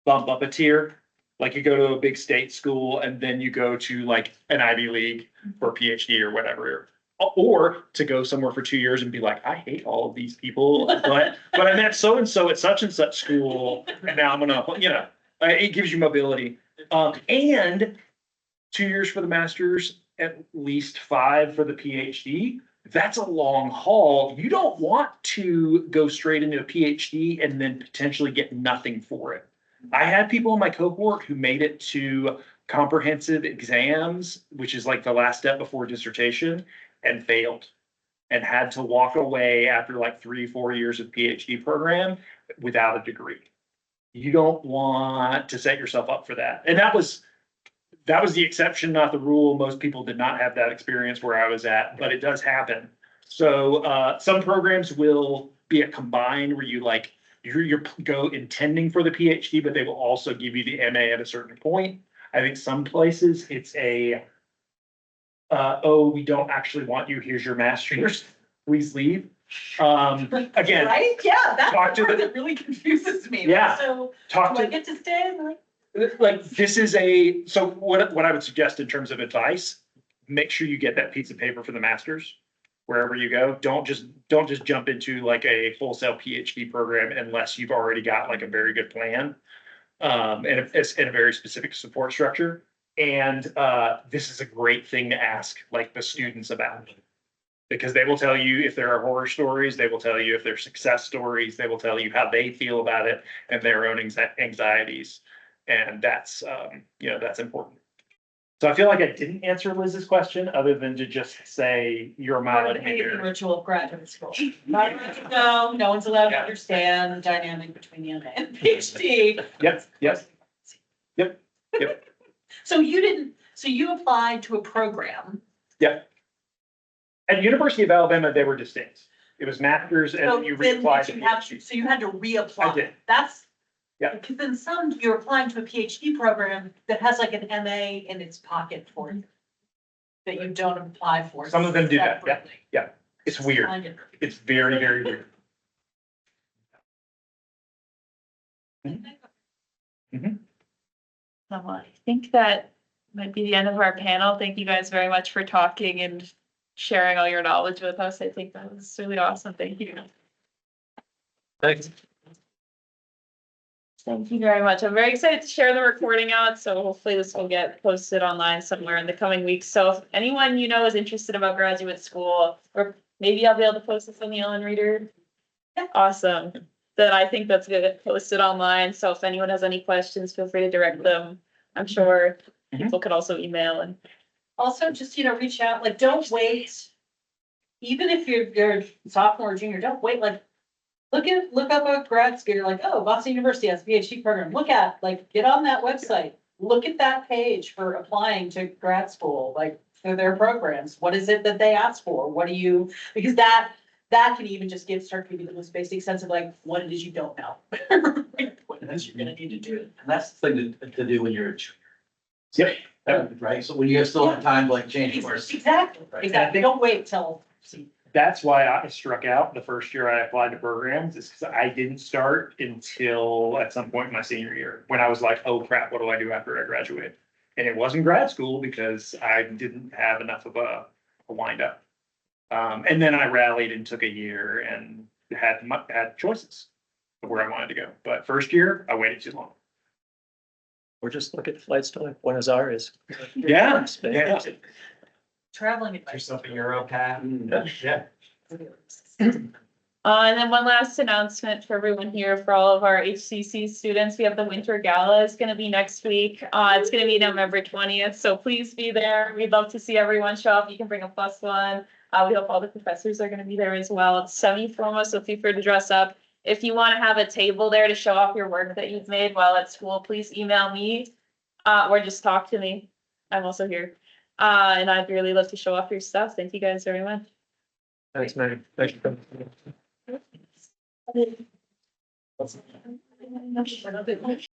bump up a tier. Like you go to a big state school and then you go to like an Ivy League for a PhD or whatever. Or to go somewhere for 2 years and be like, I hate all of these people, but I met so and so at such and such school, and now I'm gonna, it gives you mobility. And 2 years for the master's, at least 5 for the PhD. That's a long haul. You don't want to go straight into a PhD and then potentially get nothing for it. I had people in my cohort who made it to comprehensive exams, which is like the last step before dissertation, and failed and had to walk away after like 3-4 years of PhD program without a degree. You don't want to set yourself up for that. And that was the exception, not the rule. Most people did not have that experience where I was at, but it does happen. So some programs will be a combined where you like, you go intending for the PhD, but they will also give you the MA at a certain point. I think some places it's a, oh, we don't actually want you, here's your master's, please leave. Again. Right? Yeah, that's talk the to part the- that really confuses me. Yeah. So Talk do I to, get to stay? like, this is so what I would suggest in terms of advice, make sure you get that piece of paper for the masters wherever you go. Don't just jump into like a wholesale PhD program unless you've already got like a very good plan. And it's in a very specific support structure. And this is a great thing to ask like the students about. Because they will tell you if there are horror stories, they will tell you if they're success stories, they will tell you how they feel about it and their own anxieties. And that's, that's important. So I feel like I didn't answer Liz's question other than to just say you're a mile Part ahead of the here. ritual of graduate school. No one's allowed to Yeah. understand the dynamic between the MA and PhD. Yep. So you applied to a program. At the University of Alabama, they were distinct. It was masters and So then you then reapplied did to you have PhD. so you had to reapply. I did. That's. Yeah. Because then some, you're applying to a PhD program that has like an MA in its pocket for you. That you don't apply for. Some of them do that, separately. It's weird. Find it. It's very, very weird. Well, I think that might be the end of our panel. Thank you guys very much for talking and sharing all your knowledge with us. I think that was really awesome. Thank you. Thanks. Thank you very much. I'm very excited to share the recording out, so hopefully this will get posted online somewhere in the coming weeks. So if anyone you know is interested about graduate school, or maybe I'll be able to post this on the Ellen Reader. Awesome. Then I think that's gonna get posted online. So if anyone has any questions, feel free to direct them. I'm sure people could also email and. Also, just, reach out, like, don't wait. Even if you're sophomore or junior, don't wait, like, look up a grad school, you're like, oh, Boston University has a PhD program, get on that website. Look at that page for applying to grad school, like, for their programs. What is it that they ask for? Because that can even just start giving you the most basic sense of like, what it is you don't know. What it is you're gonna need to do. And that's the thing to do when you're a junior. Yep. Right, so when you still have time to like change course. Exactly, Right. exactly. Don't wait till. That's why I struck out the first year I applied to programs, is because I didn't start until at some point in my senior year, when I was like, oh crap, what do I do after I graduate? And it wasn't grad school because I didn't have enough of a wind up. And then I rallied and took a year and had choices of where I wanted to go. But first year, I waited too long. Or just look at flights to like Buenos Aires. Yeah. Traveling Do advice. something Euro path. Yeah. And then one last announcement for everyone here, for all of our HCC students, we have the Winter Gala is gonna be next week. It's gonna be November 20th, so please be there. We'd love to see everyone show up. You can bring a plus one. We hope all the professors are gonna be there as well. It's semi-formal, so feel free to dress up. If you wanna have a table there to show off your work that you've made while at school, please email me, or just talk to me. I'm also here. And I'd really love to show off your stuff. Thank you guys very much. Thanks, man. Thanks for coming.